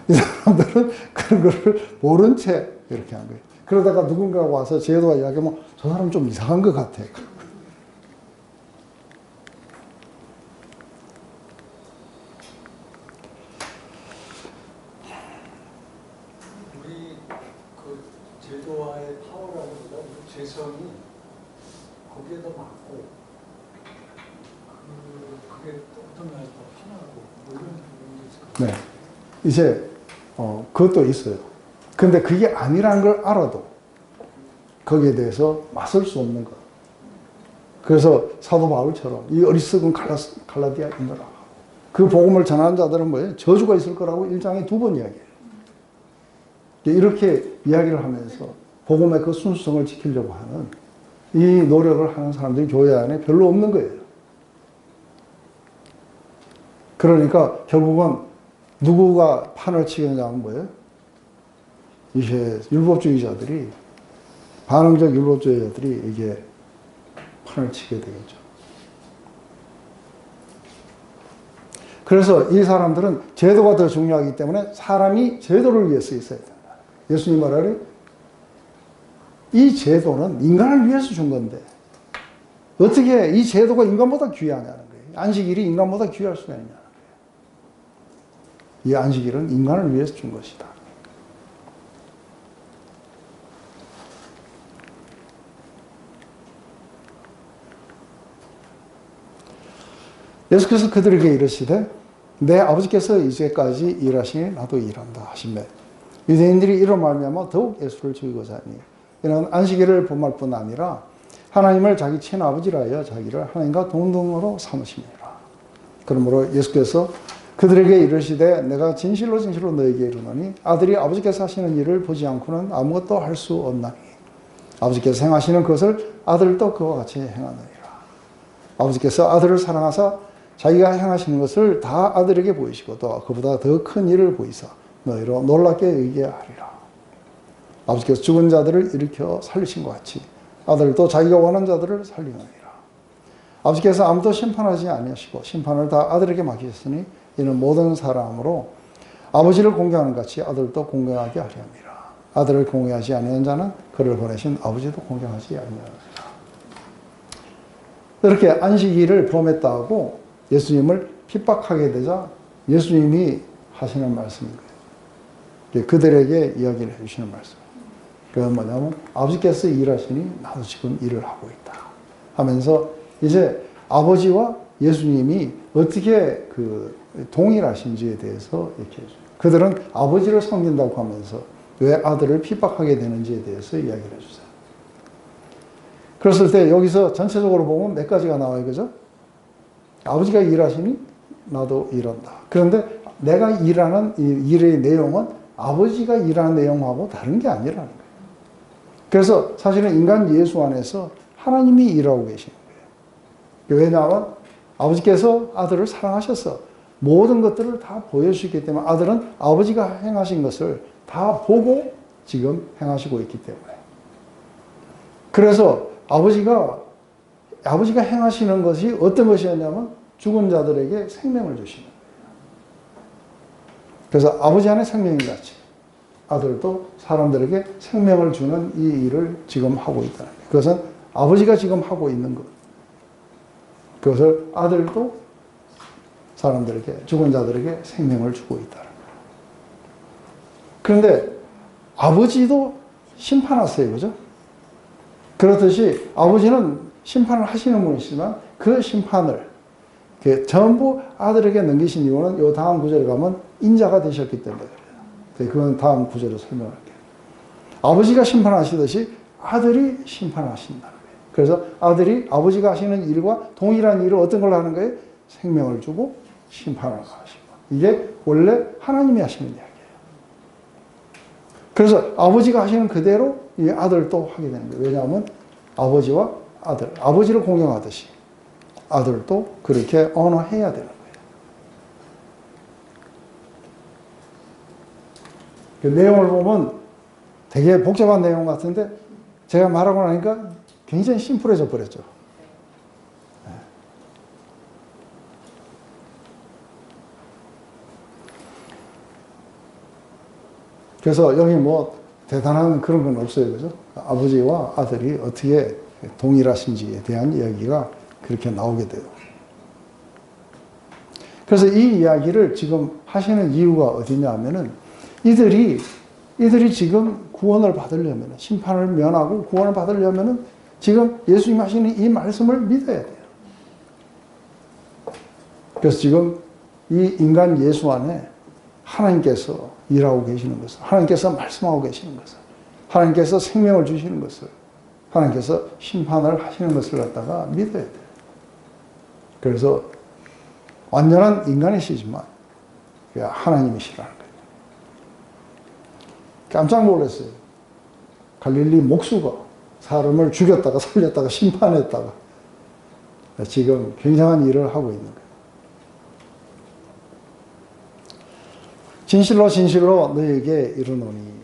S1: 이 사람들은 그런 거를 모른 채 이렇게 한 거예요. 그러다가 누군가가 와서 제도와 이야기하면 저 사람 좀 이상한 것 같아.
S3: 우리 그 제도와의 파워라기보다 우리 죄성이 거기에 더 많고 그게 어떤 면에서 더 편하고 뭐 이런 부분이 있을 것 같아요.
S1: 네. 이제 그것도 있어요. 근데 그게 아니라는 걸 알아도 거기에 대해서 맞설 수 없는 것. 그래서 사도 바울처럼 이 어리석은 갈라디아인들아. 그 복음을 전하는 자들은 뭐예요? 저주가 있을 거라고 1장에 2번 이야기해요. 이렇게 이야기를 하면서 복음의 그 순수성을 지키려고 하는 이 노력을 하는 사람들이 교회 안에 별로 없는 거예요. 그러니까 결국은 누구가 판을 치겠냐면 뭐예요? 이제 율법주의자들이, 반응적 율법주의자들이 이게 판을 치게 되겠죠. 그래서 이 사람들은 제도가 더 중요하기 때문에 사람이 제도를 위해서 있어야 된다. 예수님 말하니 이 제도는 인간을 위해서 준 건데 어떻게 이 제도가 인간보다 귀하냐는 거예요. 안식일이 인간보다 귀할 수가 있냐는 거예요. 이 안식일은 인간을 위해서 준 것이다. 예수께서 그들에게 이르시되 내 아버지께서 이제까지 일하시니 나도 일한다 하시매 유대인들이 이로 말미암아 더욱 예수를 죽이고자 하니 이는 안식일을 범할 뿐 아니라 하나님을 자기 친아버지라 하여 자기를 하나님과 동등으로 삼으심이라. 그러므로 예수께서 그들에게 이르시되 내가 진실로 진실로 너에게 이르노니 아들이 아버지께서 하시는 일을 보지 않고는 아무것도 할 수 없나니 아버지께서 행하시는 것을 아들도 그와 같이 행하느니라. 아버지께서 아들을 사랑하사 자기가 행하시는 것을 다 아들에게 보이시고 또 그보다 더 큰 일을 보이사 너희로 놀랍게 여기게 하리라. 아버지께서 죽은 자들을 일으켜 살리신 것 같이 아들도 자기가 원하는 자들을 살리느니라. 아버지께서 아무도 심판하지 아니하시고 심판을 다 아들에게 맡기셨으니 이는 모든 사람으로 아버지를 공경하는 같이 아들도 공경하게 하려 함이라. 아들을 공경하지 아니한 자는 그를 보내신 아버지도 공경하지 아니하리라. 이렇게 안식일을 범했다 하고 예수님을 핍박하게 되자 예수님이 하시는 말씀인 거예요. 그들에게 이야기를 해주시는 말씀. 그건 뭐냐면 아버지께서 일하시니 나도 지금 일을 하고 있다 하면서 이제 아버지와 예수님이 어떻게 그 동일하신지에 대해서 이렇게 해줘요. 그들은 아버지를 섬긴다고 하면서 왜 아들을 핍박하게 되는지에 대해서 이야기를 해주세요. 그랬을 때 여기서 전체적으로 보면 몇 가지가 나와요. 그죠? 아버지가 일하시니 나도 일한다. 그런데 내가 일하는 이 일의 내용은 아버지가 일하는 내용하고 다른 게 아니라는 거예요. 그래서 사실은 인간 예수 안에서 하나님이 일하고 계시는 거예요. 왜냐하면 아버지께서 아들을 사랑하셔서 모든 것들을 다 보여주셨기 때문에 아들은 아버지가 행하신 것을 다 보고 지금 행하시고 있기 때문에. 그래서 아버지가 행하시는 것이 어떤 것이었냐면 죽은 자들에게 생명을 주시는 거예요. 그래서 아버지 안에 생명이 같이 아들도 사람들에게 생명을 주는 이 일을 지금 하고 있다는 거예요. 그것은 아버지가 지금 하고 있는 것. 그것을 아들도 사람들에게, 죽은 자들에게 생명을 주고 있다는 거예요. 그런데 아버지도 심판하세요. 그죠? 그렇듯이 아버지는 심판을 하시는 분이시지만 그 심판을 전부 아들에게 넘기신 이유는 이 다음 구절에 가면 인자가 되셨기 때문에 그래요. 그건 다음 구절로 설명할게요. 아버지가 심판하시듯이 아들이 심판하신다는 거예요. 그래서 아들이 아버지가 하시는 일과 동일한 일을 어떤 걸 하는 거예요? 생명을 주고 심판을 하시고. 이게 원래 하나님이 하시는 이야기예요. 그래서 아버지가 하시는 그대로 이 아들도 하게 되는 거예요. 왜냐하면 아버지와 아들, 아버지를 공경하듯이 아들도 그렇게 언어해야 되는 거예요. 그 내용을 보면 되게 복잡한 내용 같은데 제가 말하고 나니까 굉장히 심플해져 버렸죠. 그래서 여기 뭐 대단한 그런 건 없어요. 그죠? 아버지와 아들이 어떻게 동일하신지에 대한 이야기가 그렇게 나오게 돼요. 그래서 이 이야기를 지금 하시는 이유가 어디냐 하면은 이들이 지금 구원을 받으려면, 심판을 면하고 구원을 받으려면은 지금 예수님 하시는 이 말씀을 믿어야 돼요. 그래서 지금 이 인간 예수 안에 하나님께서 일하고 계시는 것을, 하나님께서 말씀하고 계시는 것을, 하나님께서 생명을 주시는 것을, 하나님께서 심판을 하시는 것을 갖다가 믿어야 돼요. 그래서 완전한 인간이시지만 하나님이시라는 거예요. 깜짝 놀랐어요. 갈릴리 목수가 사람을 죽였다가 살렸다가 심판했다가 지금 굉장한 일을 하고 있는 거예요. 진실로 진실로 너희에게 이르노니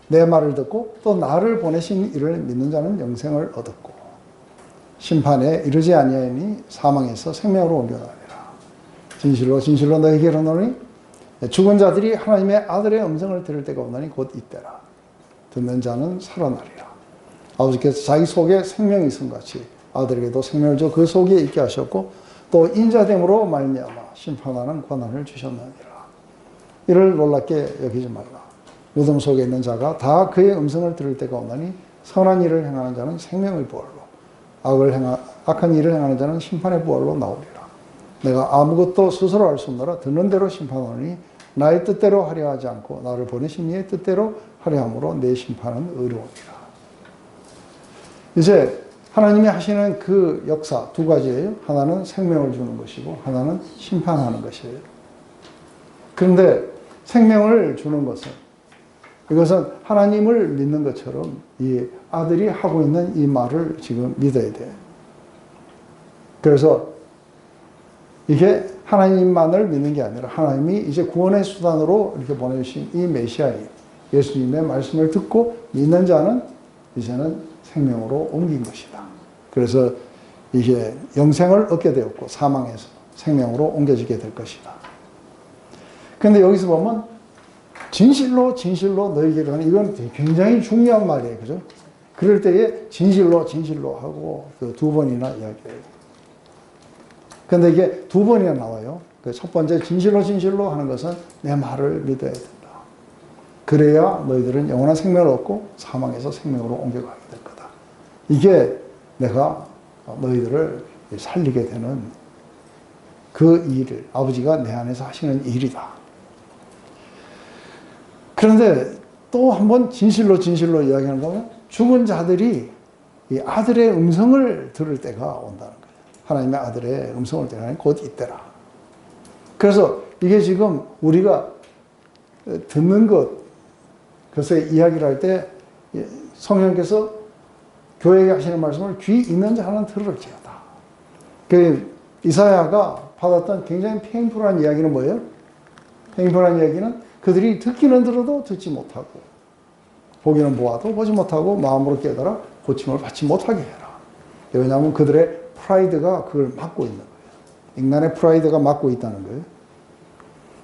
S1: 내 말을 듣고 또 나를 보내신 이를 믿는 자는 영생을 얻었고 심판에 이르지 아니하니 사망에서 생명으로 옮겨가리라. 진실로 진실로 너희에게 이르노니 죽은 자들이 하나님의 아들의 음성을 들을 때가 오나니 곧 이때라. 듣는 자는 살아나리라. 아버지께서 자기 속에 생명이 있음 같이 아들에게도 생명을 줘 그 속에 있게 하셨고 또 인자됨으로 말미암아 심판하는 권한을 주셨느니라. 이를 놀랍게 여기지 말라. 무덤 속에 있는 자가 다 그의 음성을 들을 때가 오나니 선한 일을 행하는 자는 생명의 부활로 악한 일을 행하는 자는 심판의 부활로 나오리라. 내가 아무것도 스스로 할 수 없노라. 듣는 대로 심판하노니 나의 뜻대로 하려 하지 않고 나를 보내신 이의 뜻대로 하려 함으로 내 심판은 의로우니라. 이제 하나님이 하시는 그 역사 두 가지예요. 하나는 생명을 주는 것이고 하나는 심판하는 것이에요. 그런데 생명을 주는 것은 이것은 하나님을 믿는 것처럼 이 아들이 하고 있는 이 말을 지금 믿어야 돼요. 그래서 이게 하나님만을 믿는 게 아니라 하나님이 이제 구원의 수단으로 이렇게 보내주신 이 메시아인 예수님의 말씀을 듣고 믿는 자는 이제는 생명으로 옮긴 것이다. 그래서 이게 영생을 얻게 되었고 사망에서 생명으로 옮겨지게 될 것이다. 그런데 여기서 보면 진실로 진실로 너희에게 하는 이건 굉장히 중요한 말이에요. 그죠? 그럴 때에 진실로 진실로 하고 그 두 번이나 이야기해요. 근데 이게 두 번이나 나와요. 그 첫 번째 진실로 진실로 하는 것은 내 말을 믿어야 된다. 그래야 너희들은 영원한 생명을 얻고 사망에서 생명으로 옮겨가게 될 거다. 이게 내가 너희들을 살리게 되는 그 일을 아버지가 내 안에서 하시는 일이다. 그런데 또 한 번 진실로 진실로 이야기하는 거면 죽은 자들이 이 아들의 음성을 들을 때가 온다는 거예요. 하나님의 아들의 음성을 들으니 곧 이때라. 그래서 이게 지금 우리가 듣는 것, 그래서 이야기를 할 때 성령께서 교회에게 하시는 말씀을 귀 있는 자는 들을지어다. 그 이사야가 받았던 굉장히 페인풀한 이야기는 뭐예요? 페인풀한 이야기는 그들이 듣기는 들어도 듣지 못하고 보기는 보아도 보지 못하고 마음으로 깨달아 고침을 받지 못하게 해라. 왜냐하면 그들의 프라이드가 그걸 막고 있는 거예요. 인간의 프라이드가 막고 있다는 거예요.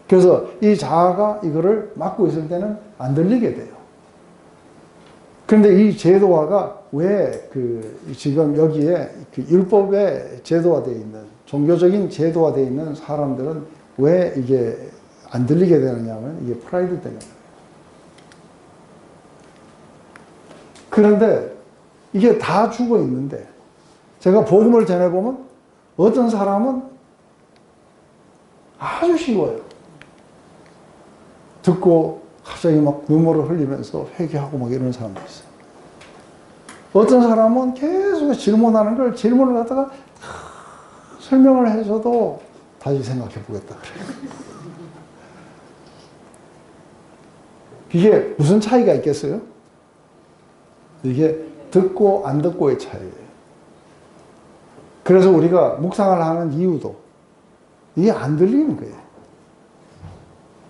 S1: 그래서 이 자아가 이거를 막고 있을 때는 안 들리게 돼요. 그런데 이 제도화가 왜 지금 여기에 율법에 제도화되어 있는, 종교적인 제도화되어 있는 사람들은 왜 이게 안 들리게 되느냐 하면 이게 프라이드 때문에. 그런데 이게 다 죽어 있는데 제가 복음을 전해보면 어떤 사람은 아주 쉬워요. 듣고 갑자기 막 눈물을 흘리면서 회개하고 막 이런 사람도 있어요. 어떤 사람은 계속 질문하는 걸 질문을 갖다가 설명을 해줘도 다시 생각해 보겠다 그래요. 이게 무슨 차이가 있겠어요? 이게 듣고 안 듣고의 차이예요. 그래서 우리가 묵상을 하는 이유도 이게 안 들리는 거예요.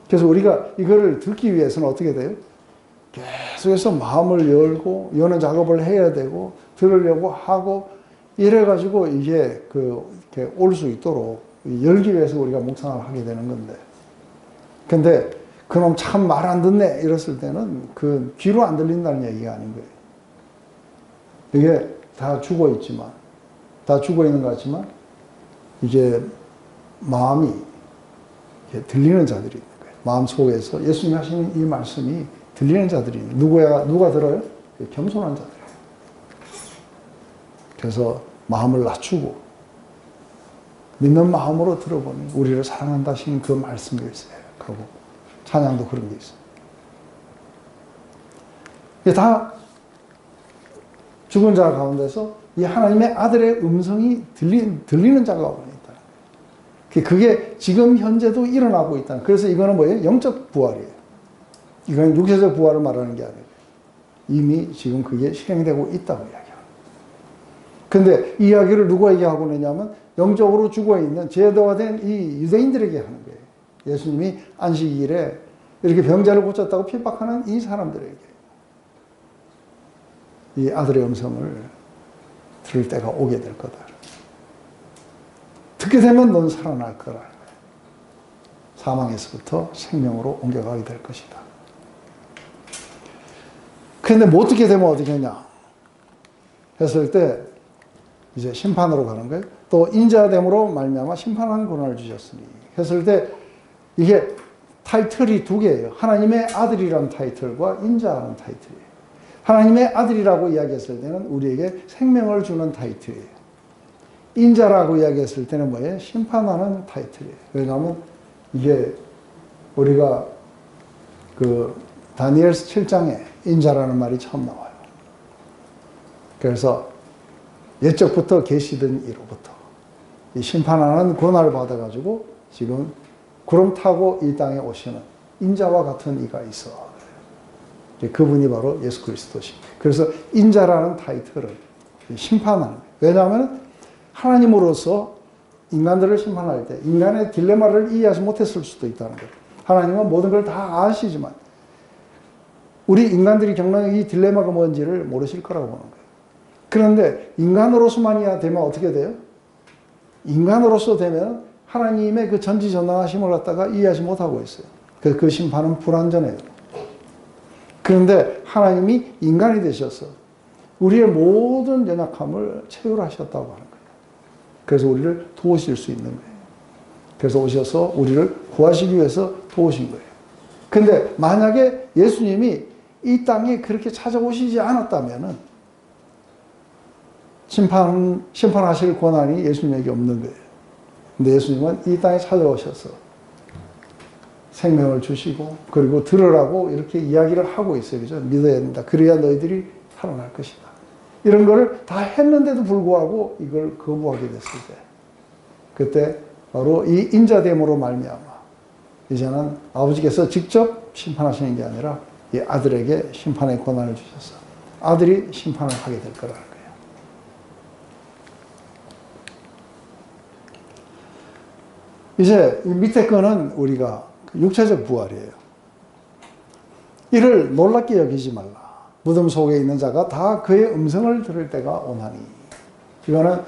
S1: 그래서 우리가 이거를 듣기 위해서는 어떻게 돼요? 계속해서 마음을 열고 여는 작업을 해야 되고 들으려고 하고 이래가지고 이게 이렇게 올 수 있도록 열기 위해서 우리가 묵상을 하게 되는 건데, 근데 그놈 참 말 안 듣네 이랬을 때는 그 귀로 안 들린다는 얘기가 아닌 거예요. 이게 다 죽어 있지만, 다 죽어 있는 것 같지만 이게 마음이 이게 들리는 자들이 있는 거예요. 마음 속에서 예수님이 하시는 이 말씀이 들리는 자들이 있는 거예요. 누가 들어요? 겸손한 자들이에요. 그래서 마음을 낮추고 믿는 마음으로 들어보니 우리를 사랑한다 하시는 그 말씀이 있어요. 그리고 찬양도 그런 게 있어요. 이게 다 죽은 자 가운데서 이 하나님의 아들의 음성이 들리는 자가 오니 있다. 그게 지금 현재도 일어나고 있다. 그래서 이거는 뭐예요? 영적 부활이에요. 이건 육체적 부활을 말하는 게 아니에요. 이미 지금 그게 실행되고 있다고 이야기합니다. 근데 이 이야기를 누구에게 하고 있냐면 영적으로 죽어있는 제도화된 이 유대인들에게 하는 거예요. 예수님이 안식일에 이렇게 병자를 고쳤다고 핍박하는 이 사람들에게 이 아들의 음성을 들을 때가 오게 될 거다. 듣게 되면 넌 살아날 거라. 사망에서부터 생명으로 옮겨가게 될 것이다. 그런데 못 듣게 되면 어떻게 하냐 했을 때 이제 심판으로 가는 거예요. 또 인자됨으로 말미암아 심판하는 권한을 주셨으니 했을 때 이게 타이틀이 두 개예요. 하나님의 아들이라는 타이틀과 인자라는 타이틀이에요. 하나님의 아들이라고 이야기했을 때는 우리에게 생명을 주는 타이틀이에요. 인자라고 이야기했을 때는 뭐예요? 심판하는 타이틀이에요. 왜냐하면 이게 우리가 다니엘서 7장에 인자라는 말이 처음 나와요. 그래서 옛적부터 계시던 이로부터 이 심판하는 권한을 받아가지고 지금 구름 타고 이 땅에 오시는 인자와 같은 이가 있어. 그분이 바로 예수 그리스도십니다. 그래서 인자라는 타이틀을 심판하는 거예요. 왜냐하면 하나님으로서 인간들을 심판할 때 인간의 딜레마를 이해하지 못했을 수도 있다는 거예요. 하나님은 모든 걸 다 아시지만 우리 인간들이 겪는 이 딜레마가 뭔지를 모르실 거라고 보는 거예요. 그런데 인간으로서만이야 되면 어떻게 돼요? 인간으로서 되면 하나님의 그 전지전능하심을 갖다가 이해하지 못하고 있어요. 그 심판은 불완전해요. 그런데 하나님이 인간이 되셔서 우리의 모든 연약함을 체휼하셨다고 하는 거예요. 그래서 우리를 도우실 수 있는 거예요. 그래서 오셔서 우리를 구하시기 위해서 도우신 거예요. 근데 만약에 예수님이 이 땅에 그렇게 찾아오시지 않았다면은 심판하실 권한이 예수님에게 없는 거예요. 근데 예수님은 이 땅에 찾아오셔서 생명을 주시고 그리고 들으라고 이렇게 이야기를 하고 있어요. 그죠? 믿어야 된다. 그래야 너희들이 살아날 것이다. 이런 거를 다 했는데도 불구하고 이걸 거부하게 됐을 때 그때 바로 이 인자됨으로 말미암아 이제는 아버지께서 직접 심판하시는 게 아니라 이 아들에게 심판의 권한을 주셔서 아들이 심판을 하게 될 거라는 거예요. 이제 밑에 거는 우리가 육체적 부활이에요. 이를 놀랍게 여기지 말라. 무덤 속에 있는 자가 다 그의 음성을 들을 때가 오나니. 이거는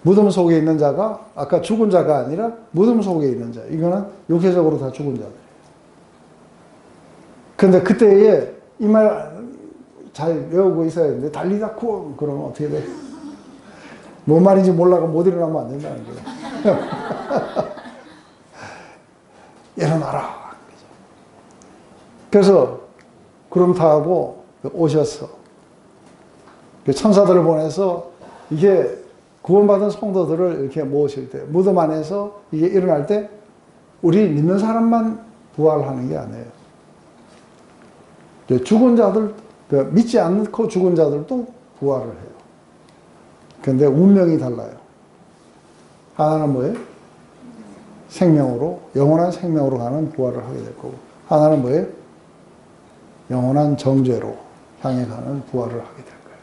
S1: 무덤 속에 있는 자가 아까 죽은 자가 아니라 무덤 속에 있는 자. 이거는 육체적으로 다 죽은 자들이에요. 근데 그때에 이 말 잘 외우고 있어야 되는데 달리다 쿵 그러면 어떻게 돼? 뭔 말인지 몰라가 못 일어나면 안 된다는 거예요. 일어나라. 그래서 구름 타고 오셔서 천사들을 보내서 이게 구원받은 성도들을 이렇게 모으실 때 무덤 안에서 이게 일어날 때 우리 믿는 사람만 부활하는 게 아니에요. 죽은 자들, 믿지 않고 죽은 자들도 부활을 해요. 그런데 운명이 달라요. 하나는 뭐예요? 생명으로, 영원한 생명으로 가는 부활을 하게 될 거고, 하나는 뭐예요? 영원한 정죄로 향해 가는 부활을 하게 될 거예요.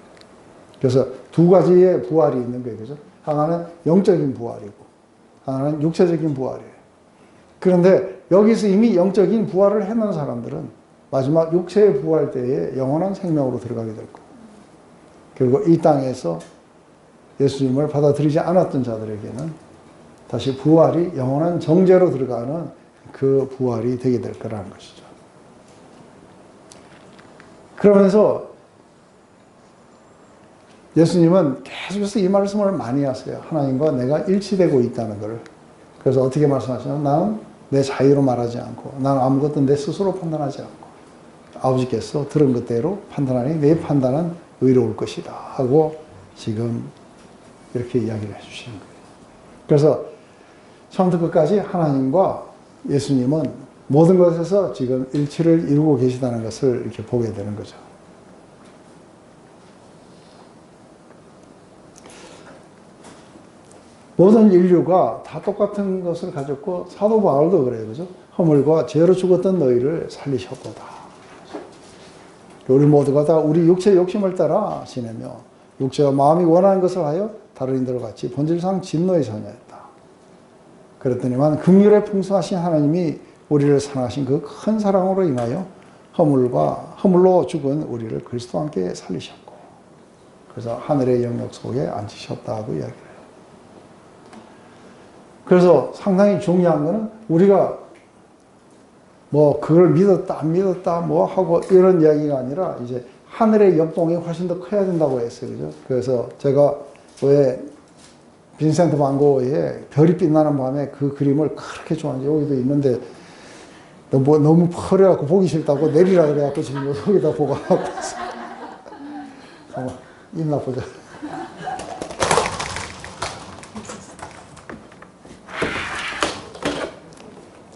S1: 그래서 두 가지의 부활이 있는 거예요. 그죠? 하나는 영적인 부활이고, 하나는 육체적인 부활이에요. 그런데 여기서 이미 영적인 부활을 해놓은 사람들은 마지막 육체의 부활 때에 영원한 생명으로 들어가게 될 거고, 그리고 이 땅에서 예수님을 받아들이지 않았던 자들에게는 다시 부활이 영원한 정죄로 들어가는 그 부활이 되게 될 거라는 것이죠. 그러면서 예수님은 계속해서 이 말씀을 많이 하세요. 하나님과 내가 일치되고 있다는 걸. 그래서 어떻게 말씀하시냐면 나는 내 자유로 말하지 않고 나는 아무것도 내 스스로 판단하지 않고 아버지께서 들은 것대로 판단하니 내 판단은 의로울 것이다 하고 지금 이렇게 이야기를 해주시는 거예요. 그래서 처음부터 끝까지 하나님과 예수님은 모든 것에서 지금 일치를 이루고 계시다는 것을 이렇게 보게 되는 거죠. 모든 인류가 다 똑같은 것을 가졌고 사도 바울도 그래요. 그죠? 허물과 죄로 죽었던 너희를 살리셨도다. 우리 모두가 다 우리 육체의 욕심을 따라 지내며 육체와 마음이 원하는 것을 하여 다른 이들과 같이 본질상 진노의 자녀였다. 그랬더니만 긍휼에 풍성하신 하나님이 우리를 사랑하신 그 큰 사랑으로 인하여 허물로 죽은 우리를 그리스도와 함께 살리셨고 그래서 하늘의 영역 속에 앉히셨다고 이야기를 해요. 그래서 상당히 중요한 거는 우리가 뭐 그걸 믿었다 안 믿었다 뭐 하고 이런 이야기가 아니라 이제 하늘의 역동이 훨씬 더 커야 된다고 했어요. 그죠? 그래서 제가 왜 빈센트 반 고흐의 별이 빛나는 밤에 그 그림을 그렇게 좋아하는지 여기도 있는데 너무 퍼려갖고 보기 싫다고 내리라 그래갖고 지금 여기다 보고 하고 있어. 한번 있나 보자.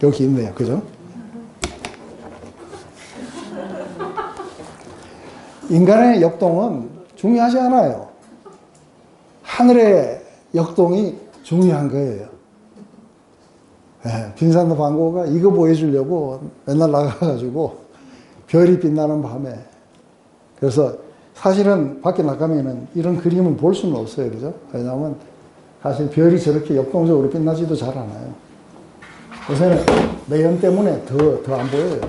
S1: 여기 있네요. 그죠? 인간의 역동은 중요하지 않아요. 하늘의 역동이 중요한 거예요. 네, 빈센트 반 고흐가 이거 보여주려고 맨날 나가가지고 별이 빛나는 밤에 그래서 사실은 밖에 나가면은 이런 그림은 볼 수는 없어요. 그죠? 왜냐하면 사실 별이 저렇게 역동적으로 빛나지도 잘 않아요. 요새는 매연 때문에 더 안 보여요.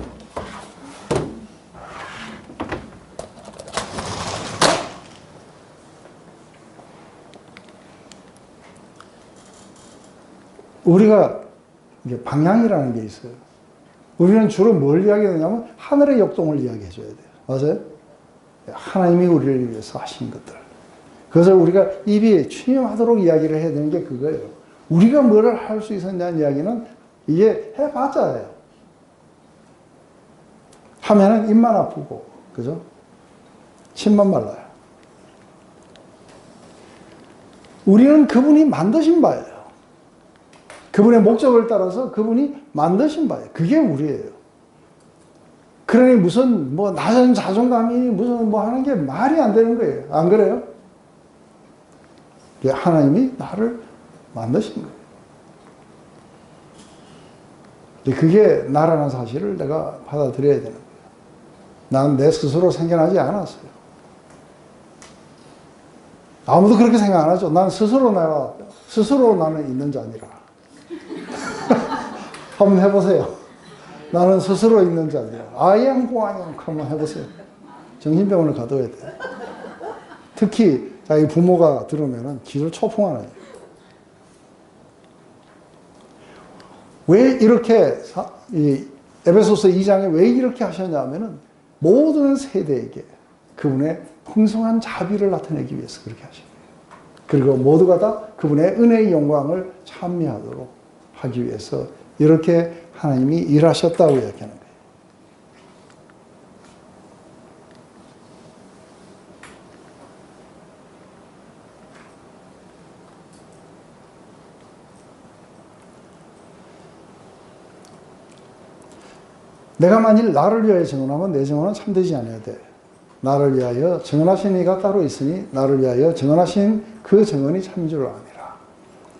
S1: 우리가 이게 방향이라는 게 있어요. 우리는 주로 뭘 이야기하냐면 하늘의 역동을 이야기해 줘야 돼요. 맞아요? 하나님이 우리를 위해서 하신 것들. 그래서 우리가 입이 취임하도록 이야기를 해야 되는 게 그거예요. 우리가 뭐를 할 수 있었냐는 이야기는 이게 해봤자예요. 하면은 입만 아프고, 그죠? 침만 말라요. 우리는 그분이 만드신 바예요. 그분의 목적을 따라서 그분이 만드신 바예요. 그게 우리예요. 그러니 무슨 뭐 낮은 자존감이 무슨 뭐 하는 게 말이 안 되는 거예요. 안 그래요? 하나님이 나를 만드신 거예요. 그게 나라는 사실을 내가 받아들여야 되는 거예요. 난 내 스스로 생겨나지 않았어요. 아무도 그렇게 생각 안 하죠. 난 스스로 나는 있는 자니라. 한번 해보세요. 나는 스스로 있는 자니라. I am who I am. 한번 해보세요. 정신병원을 가둬야 돼요. 특히 자기 부모가 들으면 기를 초풍하는 거예요. 왜 이렇게 에베소서 2장에 왜 이렇게 하셨냐면은 모든 세대에게 그분의 풍성한 자비를 나타내기 위해서 그렇게 하신 거예요. 그리고 모두가 다 그분의 은혜의 영광을 찬미하도록 하기 위해서 이렇게 하나님이 일하셨다고 이야기하는 거예요. 내가 만일 나를 위하여 증언하면 내 증언은 참되지 않아야 돼. 나를 위하여 증언하신 이가 따로 있으니 나를 위하여 증언하신 그 증언이 참인 줄 아니라.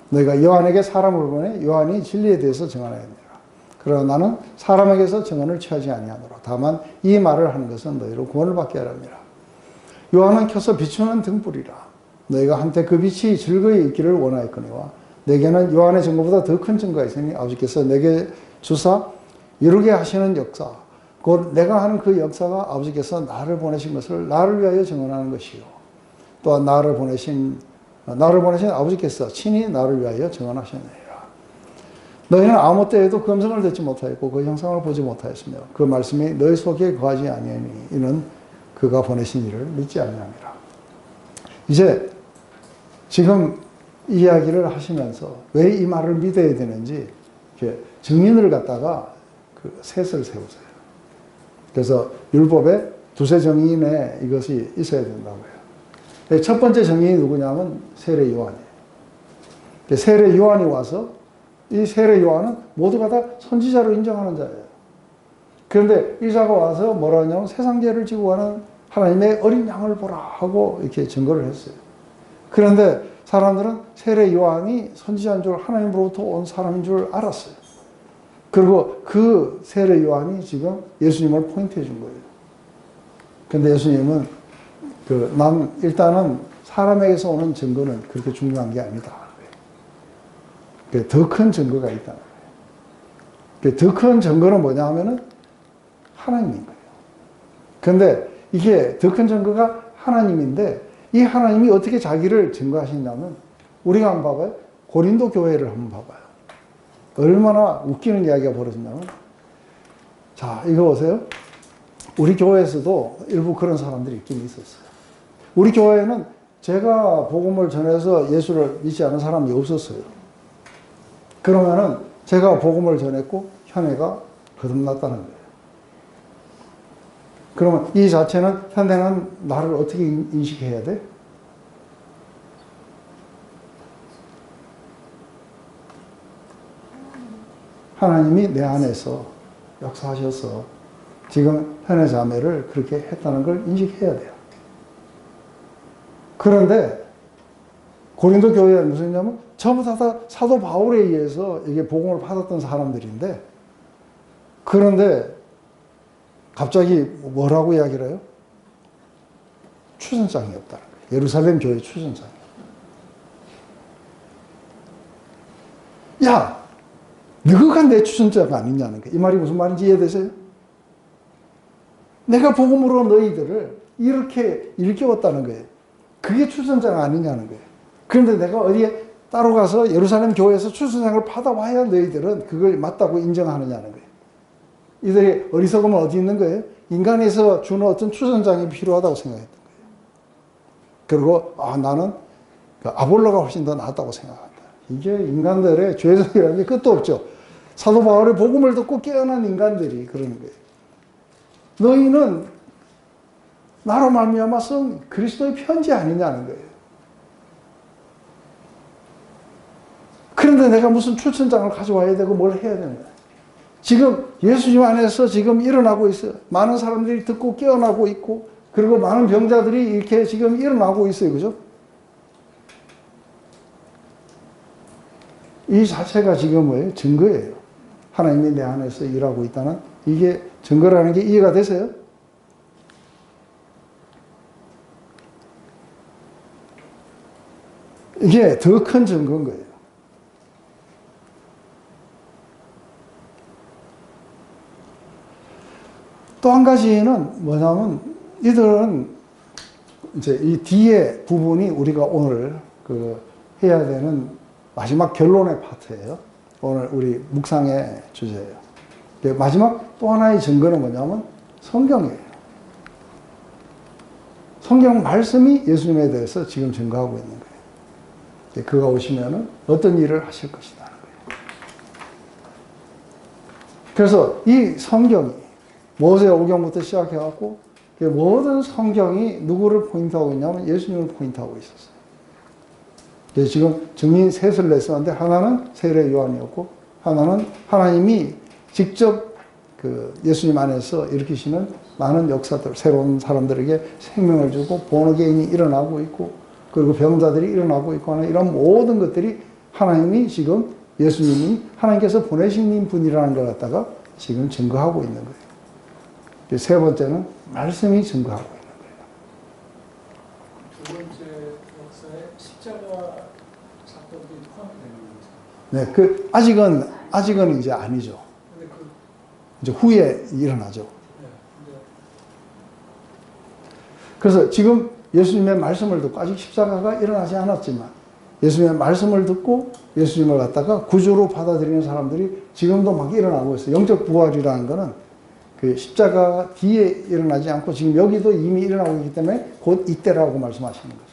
S1: 너희가 요한에게 사람을 보내 요한이 진리에 대해서 증언하였느니라. 그러나 나는 사람에게서 증언을 취하지 아니하노라. 다만 이 말을 하는 것은 너희로 구원을 받게 하렵니다. 요한은 켜서 비추는 등불이라. 너희가 한때 그 빛이 즐거이 있기를 원하였거니와 내게는 요한의 증거보다 더 큰 증거가 있으니 아버지께서 내게 주사 이루게 하시는 역사, 곧 내가 하는 그 역사가 아버지께서 나를 보내신 것을 나를 위하여 증언하는 것이요. 또한 나를 보내신 아버지께서 친히 나를 위하여 증언하셨느니라. 너희는 아무 때에도 그 음성을 듣지 못하였고 그 형상을 보지 못하였으며 그 말씀이 너희 속에 거하지 아니하니 이는 그가 보내신 이를 믿지 아니함이라. 이제 지금 이야기를 하시면서 왜 이 말을 믿어야 되는지 증인을 갖다가 그 셋을 세우세요. 그래서 율법에 두세 정인에 이것이 있어야 된다고 해요. 첫 번째 정인이 누구냐면 세례 요한이에요. 세례 요한이 와서 이 세례 요한은 모두가 다 선지자로 인정하는 자예요. 그런데 이 자가 와서 뭐라 하냐면 세상 죄를 지고 가는 하나님의 어린 양을 보라 하고 이렇게 증거를 했어요. 그런데 사람들은 세례 요한이 선지자인 줄 하나님으로부터 온 사람인 줄 알았어요. 그리고 그 세례 요한이 지금 예수님을 포인트해 준 거예요. 근데 예수님은 난 일단은 사람에게서 오는 증거는 그렇게 중요한 게 아니다. 더 큰 증거가 있다는 거예요. 더 큰 증거는 뭐냐 하면은 하나님인 거예요. 근데 이게 더 큰 증거가 하나님인데 이 하나님이 어떻게 자기를 증거하시냐면 우리가 한번 봐봐요. 고린도 교회를 한번 봐봐요. 얼마나 웃기는 이야기가 벌어졌냐면 자 이거 보세요. 우리 교회에서도 일부 그런 사람들이 있긴 있었어요. 우리 교회에는 제가 복음을 전해서 예수를 믿지 않은 사람이 없었어요. 그러면은 제가 복음을 전했고 현애가 거듭났다는 거예요. 그러면 이 자체는 현대는 나를 어떻게 인식해야 돼? 하나님이 내 안에서 역사하셔서 지금 현애 자매를 그렇게 했다는 걸 인식해야 돼요. 그런데 고린도 교회에 무슨 일이냐면 전부 다 사도 바울에 의해서 이게 복음을 받았던 사람들인데 그런데 갑자기 뭐라고 이야기를 해요? 추선장이 없다는 거예요. 예루살렘 교회 추선장이. 야! 너가 내 추선자가 아니냐는 거예요. 이 말이 무슨 말인지 이해되세요? 내가 복음으로 너희들을 이렇게 일깨웠다는 거예요. 그게 추선자가 아니냐는 거예요. 그런데 내가 어디에 따로 가서 예루살렘 교회에서 추수장을 받아와야 너희들은 그걸 맞다고 인정하느냐는 거예요. 이들의 어리석음은 어디 있는 거예요? 인간에서 주는 어떤 추선장이 필요하다고 생각했던 거예요. 그리고 나는 그 아볼로가 훨씬 더 낫다고 생각한다. 이게 인간들의 죄성이라는 게 끝도 없죠. 사도 바울의 복음을 듣고 깨어난 인간들이 그러는 거예요. 너희는 나로 말미암아 쓴 그리스도의 편지 아니냐는 거예요. 그런데 내가 무슨 추천장을 가져와야 되고 뭘 해야 되는 거야. 지금 예수님 안에서 지금 일어나고 있어요. 많은 사람들이 듣고 깨어나고 있고, 그리고 많은 병자들이 이렇게 지금 일어나고 있어요. 그죠? 이 자체가 지금 뭐예요? 증거예요. 하나님이 내 안에서 일하고 있다는 이게 증거라는 게 이해가 되세요? 이게 더 큰 증거인 거예요. 또 한 가지는 뭐냐면 이들은 이제 이 뒤에 부분이 우리가 오늘 그 해야 되는 마지막 결론의 파트예요. 오늘 우리 묵상의 주제예요. 마지막 또 하나의 증거는 뭐냐면 성경이에요. 성경 말씀이 예수님에 대해서 지금 증거하고 있는 거예요. 그가 오시면은 어떤 일을 하실 것이라는 거예요. 그래서 이 성경이 모세 오경부터 시작해갖고 모든 성경이 누구를 포인트하고 있냐면 예수님을 포인트하고 있었어요. 지금 증인 셋을 냈었는데 하나는 세례 요한이었고 하나는 하나님이 직접 그 예수님 안에서 일으키시는 많은 역사들, 새로운 사람들에게 생명을 주고 본어게인이 일어나고 있고 그리고 병자들이 일어나고 있고 하는 이런 모든 것들이 하나님이 지금 예수님이 하나님께서 보내신 분이라는 걸 갖다가 지금 증거하고 있는 거예요. 세 번째는 말씀이 증거하고 있는 거예요.
S3: 두 번째 역사에 십자가 사건들이 포함이
S1: 네,
S3: 되는 거죠.
S1: 그 아직은 이제 아니죠.
S3: 근데 그,
S1: 이제 후에 일어나죠.
S3: 네, 근데
S1: 그래서 지금 예수님의 말씀을 듣고 아직 십자가가 일어나지 않았지만 예수님의 말씀을 듣고 예수님을 갖다가 구주로 받아들이는 사람들이 지금도 막 일어나고 있어요. 영적 부활이라는 거는 그 십자가 뒤에 일어나지 않고 지금 여기도 이미 일어나고 있기 때문에 곧 이때라고 말씀하시는 거죠.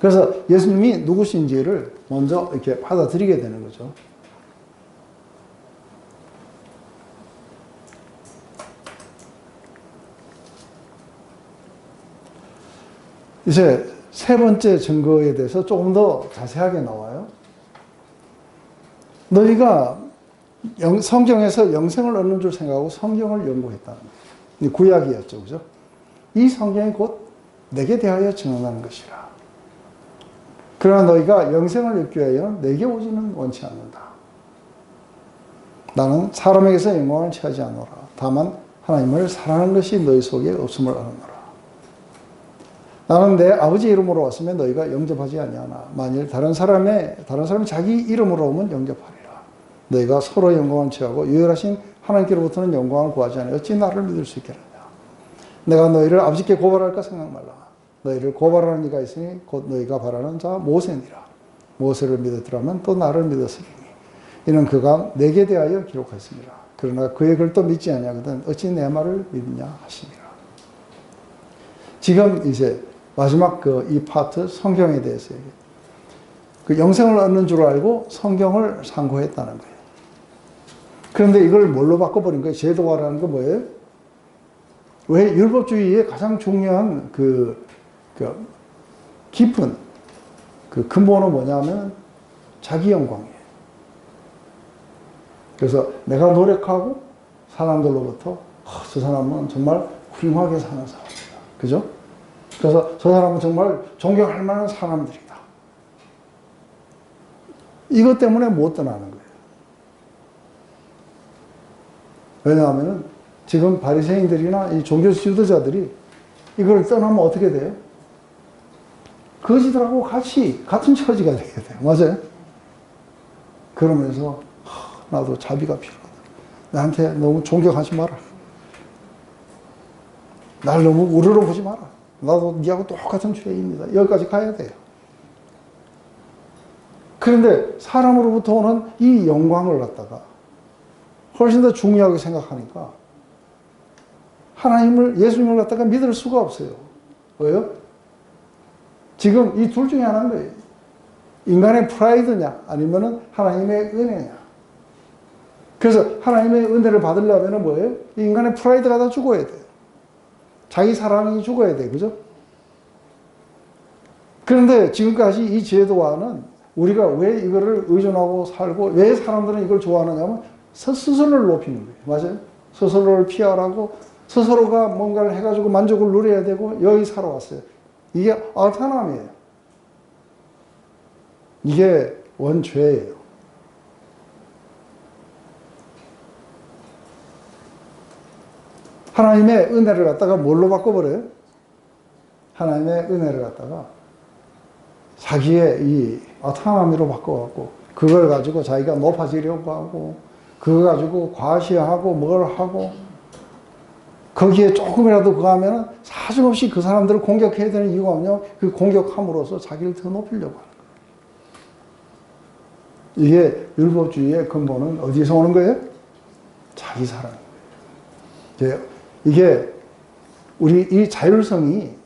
S1: 그래서 예수님이 누구신지를 먼저 이렇게 받아들이게 되는 거죠. 이제 세 번째 증거에 대해서 조금 더 자세하게 나와요. 너희가 성경에서 영생을 얻는 줄 생각하고 성경을 연구했다는 거예요. 구약이었죠. 그죠? 이 성경이 곧 내게 대하여 증언하는 것이라. 그러나 너희가 영생을 얻기 위하여 내게 오지는 원치 않는다. 나는 사람에게서 영광을 취하지 않노라. 다만 하나님을 사랑하는 것이 너희 속에 없음을 아느노라. 나는 내 아버지 이름으로 왔으면 너희가 영접하지 아니하나 만일 다른 사람이 자기 이름으로 오면 영접하리라. 너희가 서로 영광을 취하고 유일하신 하나님께로부터는 영광을 구하지 않으니 어찌 나를 믿을 수 있겠느냐. 내가 너희를 아버지께 고발할까 생각 말라. 너희를 고발하는 이가 있으니 곧 너희가 바라는 자 모세니라. 모세를 믿었더라면 또 나를 믿었으리니 이는 그가 내게 대하여 기록하였습니다. 그러나 그의 글도 믿지 아니하거든 어찌 내 말을 믿느냐 하시니라. 지금 이제 마지막 이 파트 성경에 대해서 얘기해요. 그 영생을 얻는 줄 알고 성경을 상고했다는 거예요. 그런데 이걸 뭘로 바꿔버린 거예요? 제도화라는 건 뭐예요? 왜 율법주의의 가장 중요한 깊은 그 근본은 뭐냐면 자기 영광이에요. 그래서 내가 노력하고 사람들로부터 저 사람은 정말 훌륭하게 사는 사람이다. 그죠? 그래서 저 사람은 정말 존경할 만한 사람들이다. 이것 때문에 못 떠나는 거예요. 왜냐하면 지금 바리새인들이나 이 종교 지도자들이 이걸 떠나면 어떻게 돼요? 거지들하고 같은 처지가 되게 돼요. 맞아요? 그러면서 나도 자비가 필요하다. 나한테 너무 존경하지 마라. 날 너무 우러러 보지 마라. 나도 니하고 똑같은 죄인이다. 여기까지 가야 돼요. 그런데 사람으로부터 오는 이 영광을 갖다가 훨씬 더 중요하게 생각하니까 하나님을, 예수님을 갖다가 믿을 수가 없어요. 왜요? 지금 이 둘 중에 하나인 거예요. 인간의 프라이드냐 아니면은 하나님의 은혜냐. 그래서 하나님의 은혜를 받으려면 뭐예요? 인간의 프라이드가 다 죽어야 돼요. 자기 사랑이 죽어야 돼요. 그죠? 그런데 지금까지 이 제도와는 우리가 왜 이거를 의존하고 살고 왜 사람들은 이걸 좋아하느냐면 스스로를 높이는 거예요. 맞아요? 스스로를 피하라고 스스로가 뭔가를 해가지고 만족을 누려야 되고 여기 살아왔어요. 이게 얼타남이에요. 이게 원죄예요. 하나님의 은혜를 갖다가 뭘로 바꿔버려요? 하나님의 은혜를 갖다가 자기의 이 어타나미로 바꿔갖고 그걸 가지고 자기가 높아지려고 하고 그거 가지고 과시하고 뭘 하고 거기에 조금이라도 그거 하면은 사정없이 그 사람들을 공격해야 되는 이유가 뭐냐면 그 공격함으로써 자기를 더 높이려고 하는 거예요. 이게 율법주의의 근본은 어디서 오는 거예요? 자기 사랑인 거예요. 이게 우리 이 자율성이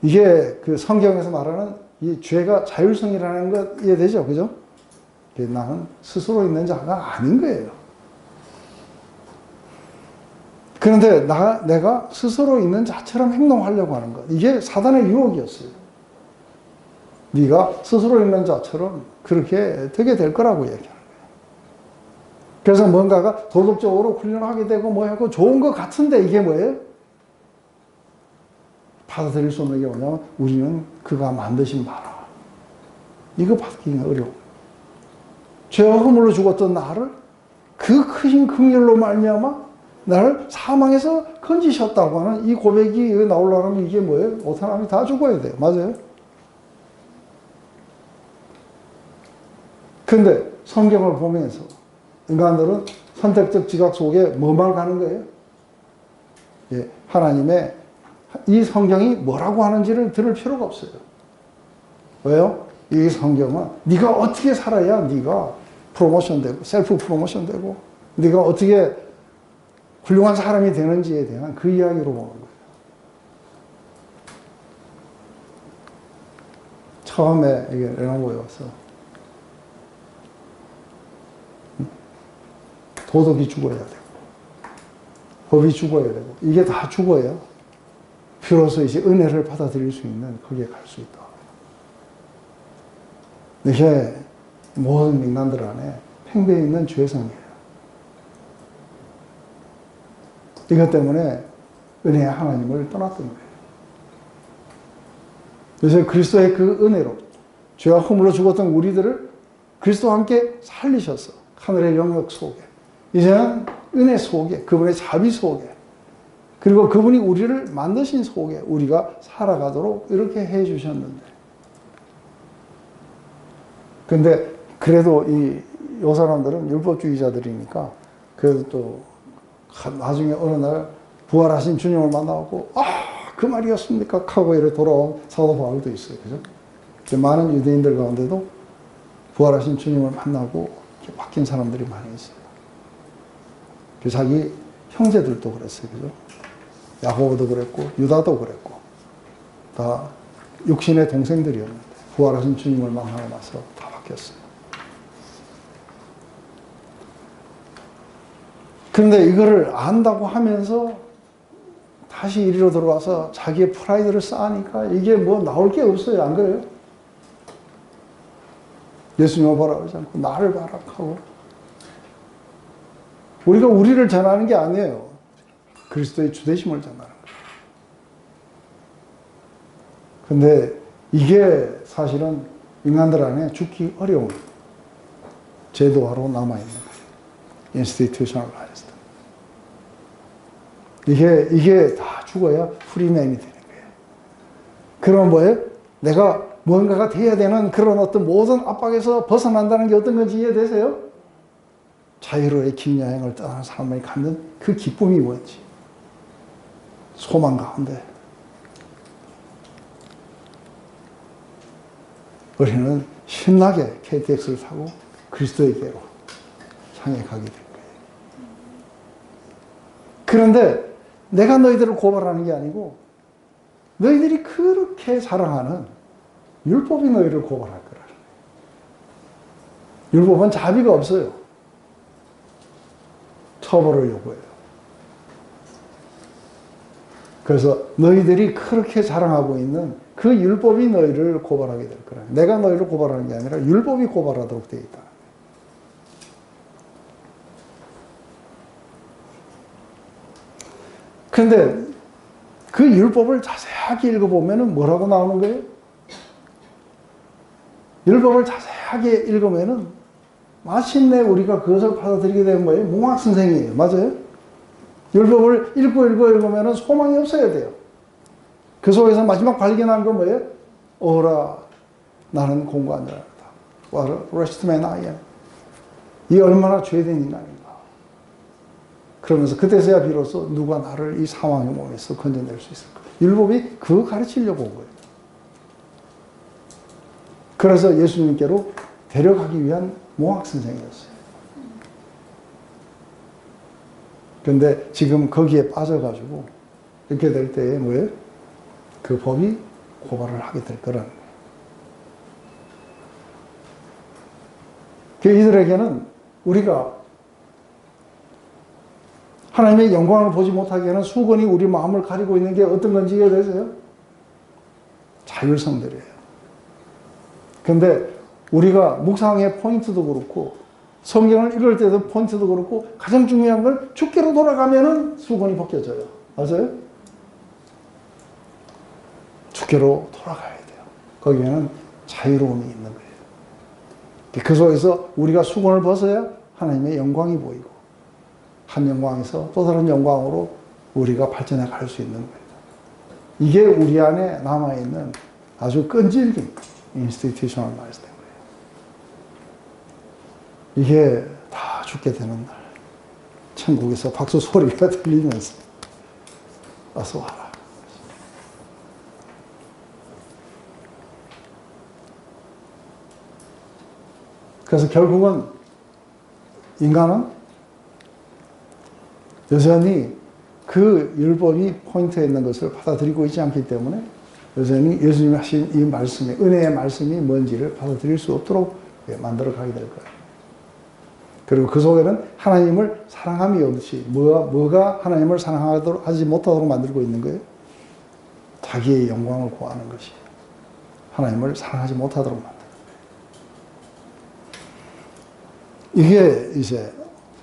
S1: 이게 그 성경에서 말하는 이 죄가 자율성이라는 거 이해되죠? 그죠? 나는 스스로 있는 자가 아닌 거예요. 그런데 내가 스스로 있는 자처럼 행동하려고 하는 것. 이게 사단의 유혹이었어요. 네가 스스로 있는 자처럼 그렇게 되게 될 거라고 얘기하는 거예요. 그래서 뭔가가 도덕적으로 훈련하게 되고 뭐 하고 좋은 것 같은데 이게 뭐예요? 받아들일 수 없는 게 뭐냐면 우리는 그가 만드신 바라. 이거 받기가 어려워. 죄와 허물로 죽었던 나를 그 크신 긍휼로 말미암아 나를 사망에서 건지셨다고 하는 이 고백이 나오려면 이게 뭐예요? 오타남이 다 죽어야 돼요. 맞아요? 근데 성경을 보면서 인간들은 선택적 지각 속에 뭐만 가는 거예요? 예, 하나님의 이 성경이 뭐라고 하는지를 들을 필요가 없어요. 왜요? 이 성경은 네가 어떻게 살아야 네가 프로모션 되고 셀프 프로모션 되고 네가 어떻게 훌륭한 사람이 되는지에 대한 그 이야기로 보는 거예요. 처음에 이게 레노버에 와서 도덕이 죽어야 되고 법이 죽어야 되고 이게 다 죽어야 비로소 이제 은혜를 받아들일 수 있는 거기에 갈 수 있다. 이게 모든 인간들 안에 팽배해 있는 죄성이에요. 이것 때문에 은혜의 하나님을 떠났던 거예요. 그래서 그리스도의 그 은혜로 죄와 허물로 죽었던 우리들을 그리스도와 함께 살리셔서 하늘의 영역 속에 이제는 은혜 속에 그분의 자비 속에 그리고 그분이 우리를 만드신 속에 우리가 살아가도록 이렇게 해 주셨는데 근데 그래도 요 사람들은 율법주의자들이니까 그래도 또 나중에 어느 날 부활하신 주님을 만나고 그 말이었습니까? 하고 이렇게 돌아온 사도 바울도 있어요. 그죠? 많은 유대인들 가운데도 부활하신 주님을 만나고 바뀐 사람들이 많이 있어요. 자기 형제들도 그랬어요. 그죠? 야고보도 그랬고 유다도 그랬고 다 육신의 동생들이었는데 부활하신 주님을 만나고 나서 다 바뀌었어요. 그런데 이거를 안다고 하면서 다시 이리로 들어와서 자기의 프라이드를 쌓으니까 이게 뭐 나올 게 없어요. 안 그래요? 예수님을 보라 그러지 않고 나를 봐라 하고 우리가 우리를 전하는 게 아니에요. 그리스도의 주되심을 전하는 거예요. 근데 이게 사실은 인간들 안에 죽기 어려운 제도화로 남아있는 거예요. institutionalized. 이게 다 죽어야 프리맨이 되는 거예요. 그럼 뭐예요? 내가 뭔가가 돼야 되는 그런 어떤 모든 압박에서 벗어난다는 게 어떤 건지 이해되세요? 자유로의 긴 여행을 떠나는 사람이 갖는 그 기쁨이 뭔지. 소망 가운데. 우리는 신나게 KTX를 타고 그리스도에게로 향해 가게 될 거예요. 그런데 내가 너희들을 고발하는 게 아니고 너희들이 그렇게 사랑하는 율법이 너희를 고발할 거라는 거예요. 율법은 자비가 없어요. 처벌을 요구해요. 그래서 너희들이 그렇게 자랑하고 있는 그 율법이 너희를 고발하게 될 거라. 내가 너희를 고발하는 게 아니라 율법이 고발하도록 되어 있다. 그런데 그 율법을 자세하게 읽어보면 뭐라고 나오는 거예요? 율법을 자세하게 읽으면 마침내 우리가 그것을 받아들이게 되는 거예요. 몽학 선생이에요. 맞아요? 율법을 읽으면 소망이 없어야 돼요. 그 속에서 마지막 발견한 건 뭐예요? 오라, 나는 공고한 자다. What a wretched man I am. 이 얼마나 죄된 인간인가. 그러면서 그때서야 비로소 누가 나를 이 사망의 몸에서 건져낼 수 있을까. 율법이 그거 가르치려고 온 거예요. 그래서 예수님께로 데려가기 위한 몽학 선생이었어요. 그런데 지금 거기에 빠져가지고 이렇게 될 때에 뭐예요? 그 법이 고발을 하게 될 거라는 거예요. 이들에게는 우리가 하나님의 영광을 보지 못하게 하는 수건이 우리 마음을 가리고 있는 게 어떤 건지 이해되세요? 자율성들이에요. 근데 우리가 묵상의 포인트도 그렇고 성경을 읽을 때도 포인트도 그렇고 가장 중요한 건 주께로 돌아가면은 수건이 벗겨져요. 맞아요? 주께로 돌아가야 돼요. 거기에는 자유로움이 있는 거예요. 그 속에서 우리가 수건을 벗어야 하나님의 영광이 보이고 한 영광에서 또 다른 영광으로 우리가 발전해 갈 수 있는 거예요. 이게 우리 안에 남아있는 아주 끈질긴 institutionalized 된 거예요. 이게 다 죽게 되는 날 천국에서 박수 소리가 들리면서 어서 와라. 그래서 결국은 인간은 여전히 그 율법이 포인트에 있는 것을 받아들이고 있지 않기 때문에 여전히 예수님이 하신 이 말씀이, 은혜의 말씀이 뭔지를 받아들일 수 없도록 만들어 가게 될 거예요. 그리고 그 속에는 하나님을 사랑함이 없이 뭐가 하나님을 사랑하지 못하도록 만들고 있는 거예요? 자기의 영광을 구하는 것이 하나님을 사랑하지 못하도록 만드는 거예요. 이게 이제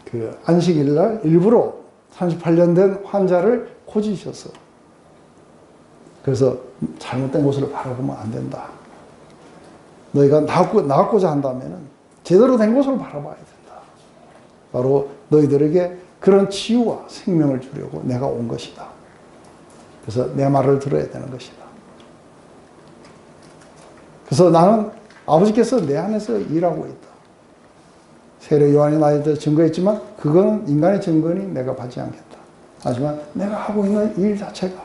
S1: 그 안식일 날 일부러 38년 된 환자를 고지셔서 그래서 잘못된 곳을 바라보면 안 된다. 너희가 나았고자 한다면 제대로 된 곳을 바라봐야 된다. 바로 너희들에게 그런 치유와 생명을 주려고 내가 온 것이다. 그래서 내 말을 들어야 되는 것이다. 그래서 나는 아버지께서 내 안에서 일하고 있다. 세례 요한이 나한테 증거했지만 그거는 인간의 증거니 내가 받지 않겠다. 하지만 내가 하고 있는 일 자체가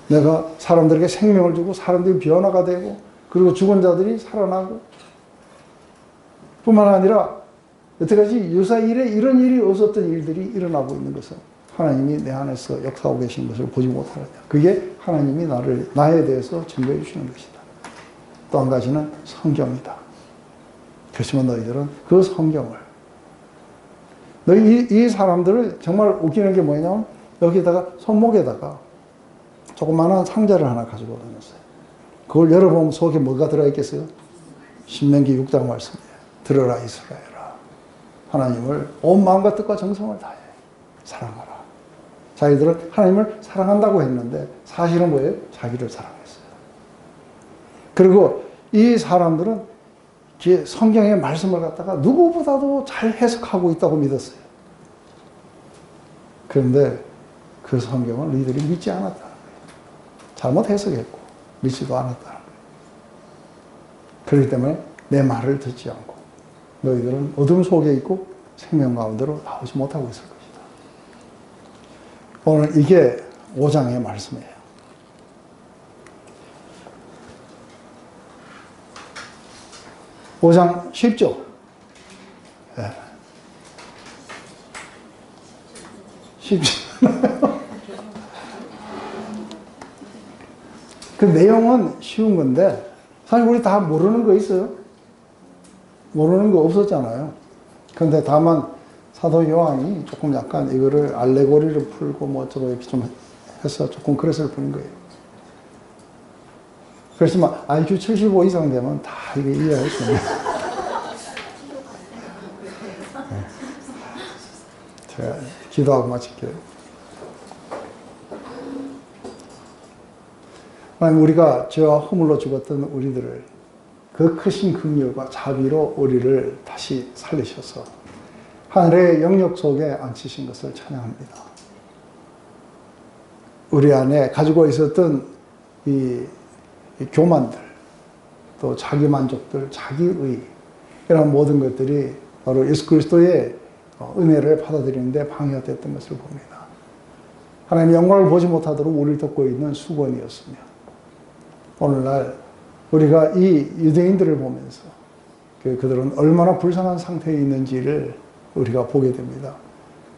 S1: 내가 사람들에게 생명을 주고 사람들이 변화가 되고 그리고 죽은 자들이 살아나고 뿐만 아니라 여태까지 유사일에 이런 일이 없었던 일들이 일어나고 있는 것은 하나님이 내 안에서 역사하고 계신 것을 보지 못하느냐. 그게 하나님이 나에 대해서 증거해 주시는 것이다. 또 한 가지는 성경이다. 그렇지만 너희들은 그 성경을 이 사람들을 정말 웃기는 게 뭐냐면 여기다가 손목에다가 조그마한 상자를 하나 가지고 다녔어요. 그걸 열어보면 속에 뭐가 들어있겠어요? 신명기 6장 말씀이에요. 들어라 이스라엘아. 하나님을 온 마음과 뜻과 정성을 다해 사랑하라. 자기들은 하나님을 사랑한다고 했는데 사실은 뭐예요? 자기를 사랑했어요. 그리고 이 사람들은 성경의 말씀을 갖다가 누구보다도 잘 해석하고 있다고 믿었어요. 그런데 그 성경을 너희들이 믿지 않았다는 거예요. 잘못 해석했고 믿지도 않았다는 거예요. 그렇기 때문에 내 말을 듣지 않고 너희들은 어둠 속에 있고 생명 가운데로 나오지 못하고 있을 것이다. 오늘 이게 5장의 말씀이에요. 5장 쉽죠? 예. 쉽지. 그 내용은 쉬운 건데, 사실 우리 다 모르는 거 있어요? 모르는 거 없었잖아요. 그런데 다만 사도 요한이 조금 약간 이거를 알레고리를 풀고 뭐 어쩌고 이렇게 좀 해서 조금 그랬을 뿐인 거예요. 그래서 막 IQ 75 이상 되면 다 이게 이해할 수 있는. 제가 기도하고 마칠게요. 하나님, 우리가 죄와 허물로 죽었던 우리들을 그 크신 긍휼과 자비로 우리를 다시 살리셔서 하늘의 영역 속에 앉히신 것을 찬양합니다. 우리 안에 가지고 있었던 이 교만들, 또 자기 만족들, 자기의 이런 모든 것들이 바로 예수 그리스도의 은혜를 받아들이는데 방해가 됐던 것을 봅니다. 하나님의 영광을 보지 못하도록 우리를 덮고 있는 수건이었으며, 오늘날 우리가 이 유대인들을 보면서 그들은 얼마나 불쌍한 상태에 있는지를 우리가 보게 됩니다.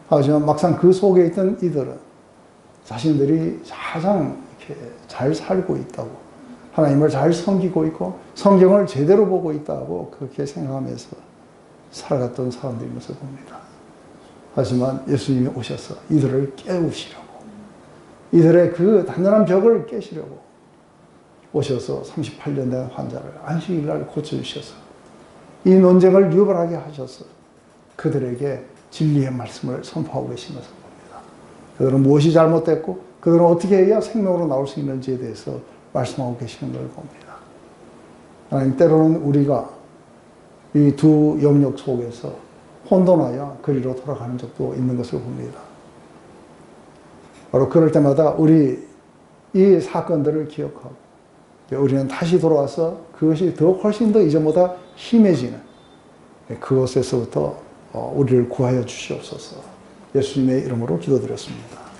S1: 하지만 막상 그 속에 있던 이들은 자신들이 가장 이렇게 잘 살고 있다고, 하나님을 잘 섬기고 있고 성경을 제대로 보고 있다고 그렇게 생각하면서 살아갔던 사람들인 것을 봅니다. 하지만 예수님이 오셔서 이들을 깨우시려고, 이들의 그 단단한 벽을 깨시려고 오셔서 38년 된 환자를 안식일 날 고쳐주셔서 이 논쟁을 유발하게 하셔서 그들에게 진리의 말씀을 선포하고 계신 것을 봅니다. 그들은 무엇이 잘못됐고 그들은 어떻게 해야 생명으로 나올 수 있는지에 대해서 말씀하고 계시는 걸 봅니다. 하나님, 때로는 우리가 이 두 영역 속에서 혼돈하여 그리로 돌아가는 적도 있는 것을 봅니다. 바로 그럴 때마다 우리 이 사건들을 기억하고 우리는 다시 돌아와서 그것이 더 훨씬 더 이전보다 심해지는 그것에서부터 우리를 구하여 주시옵소서. 예수님의 이름으로 기도드렸습니다.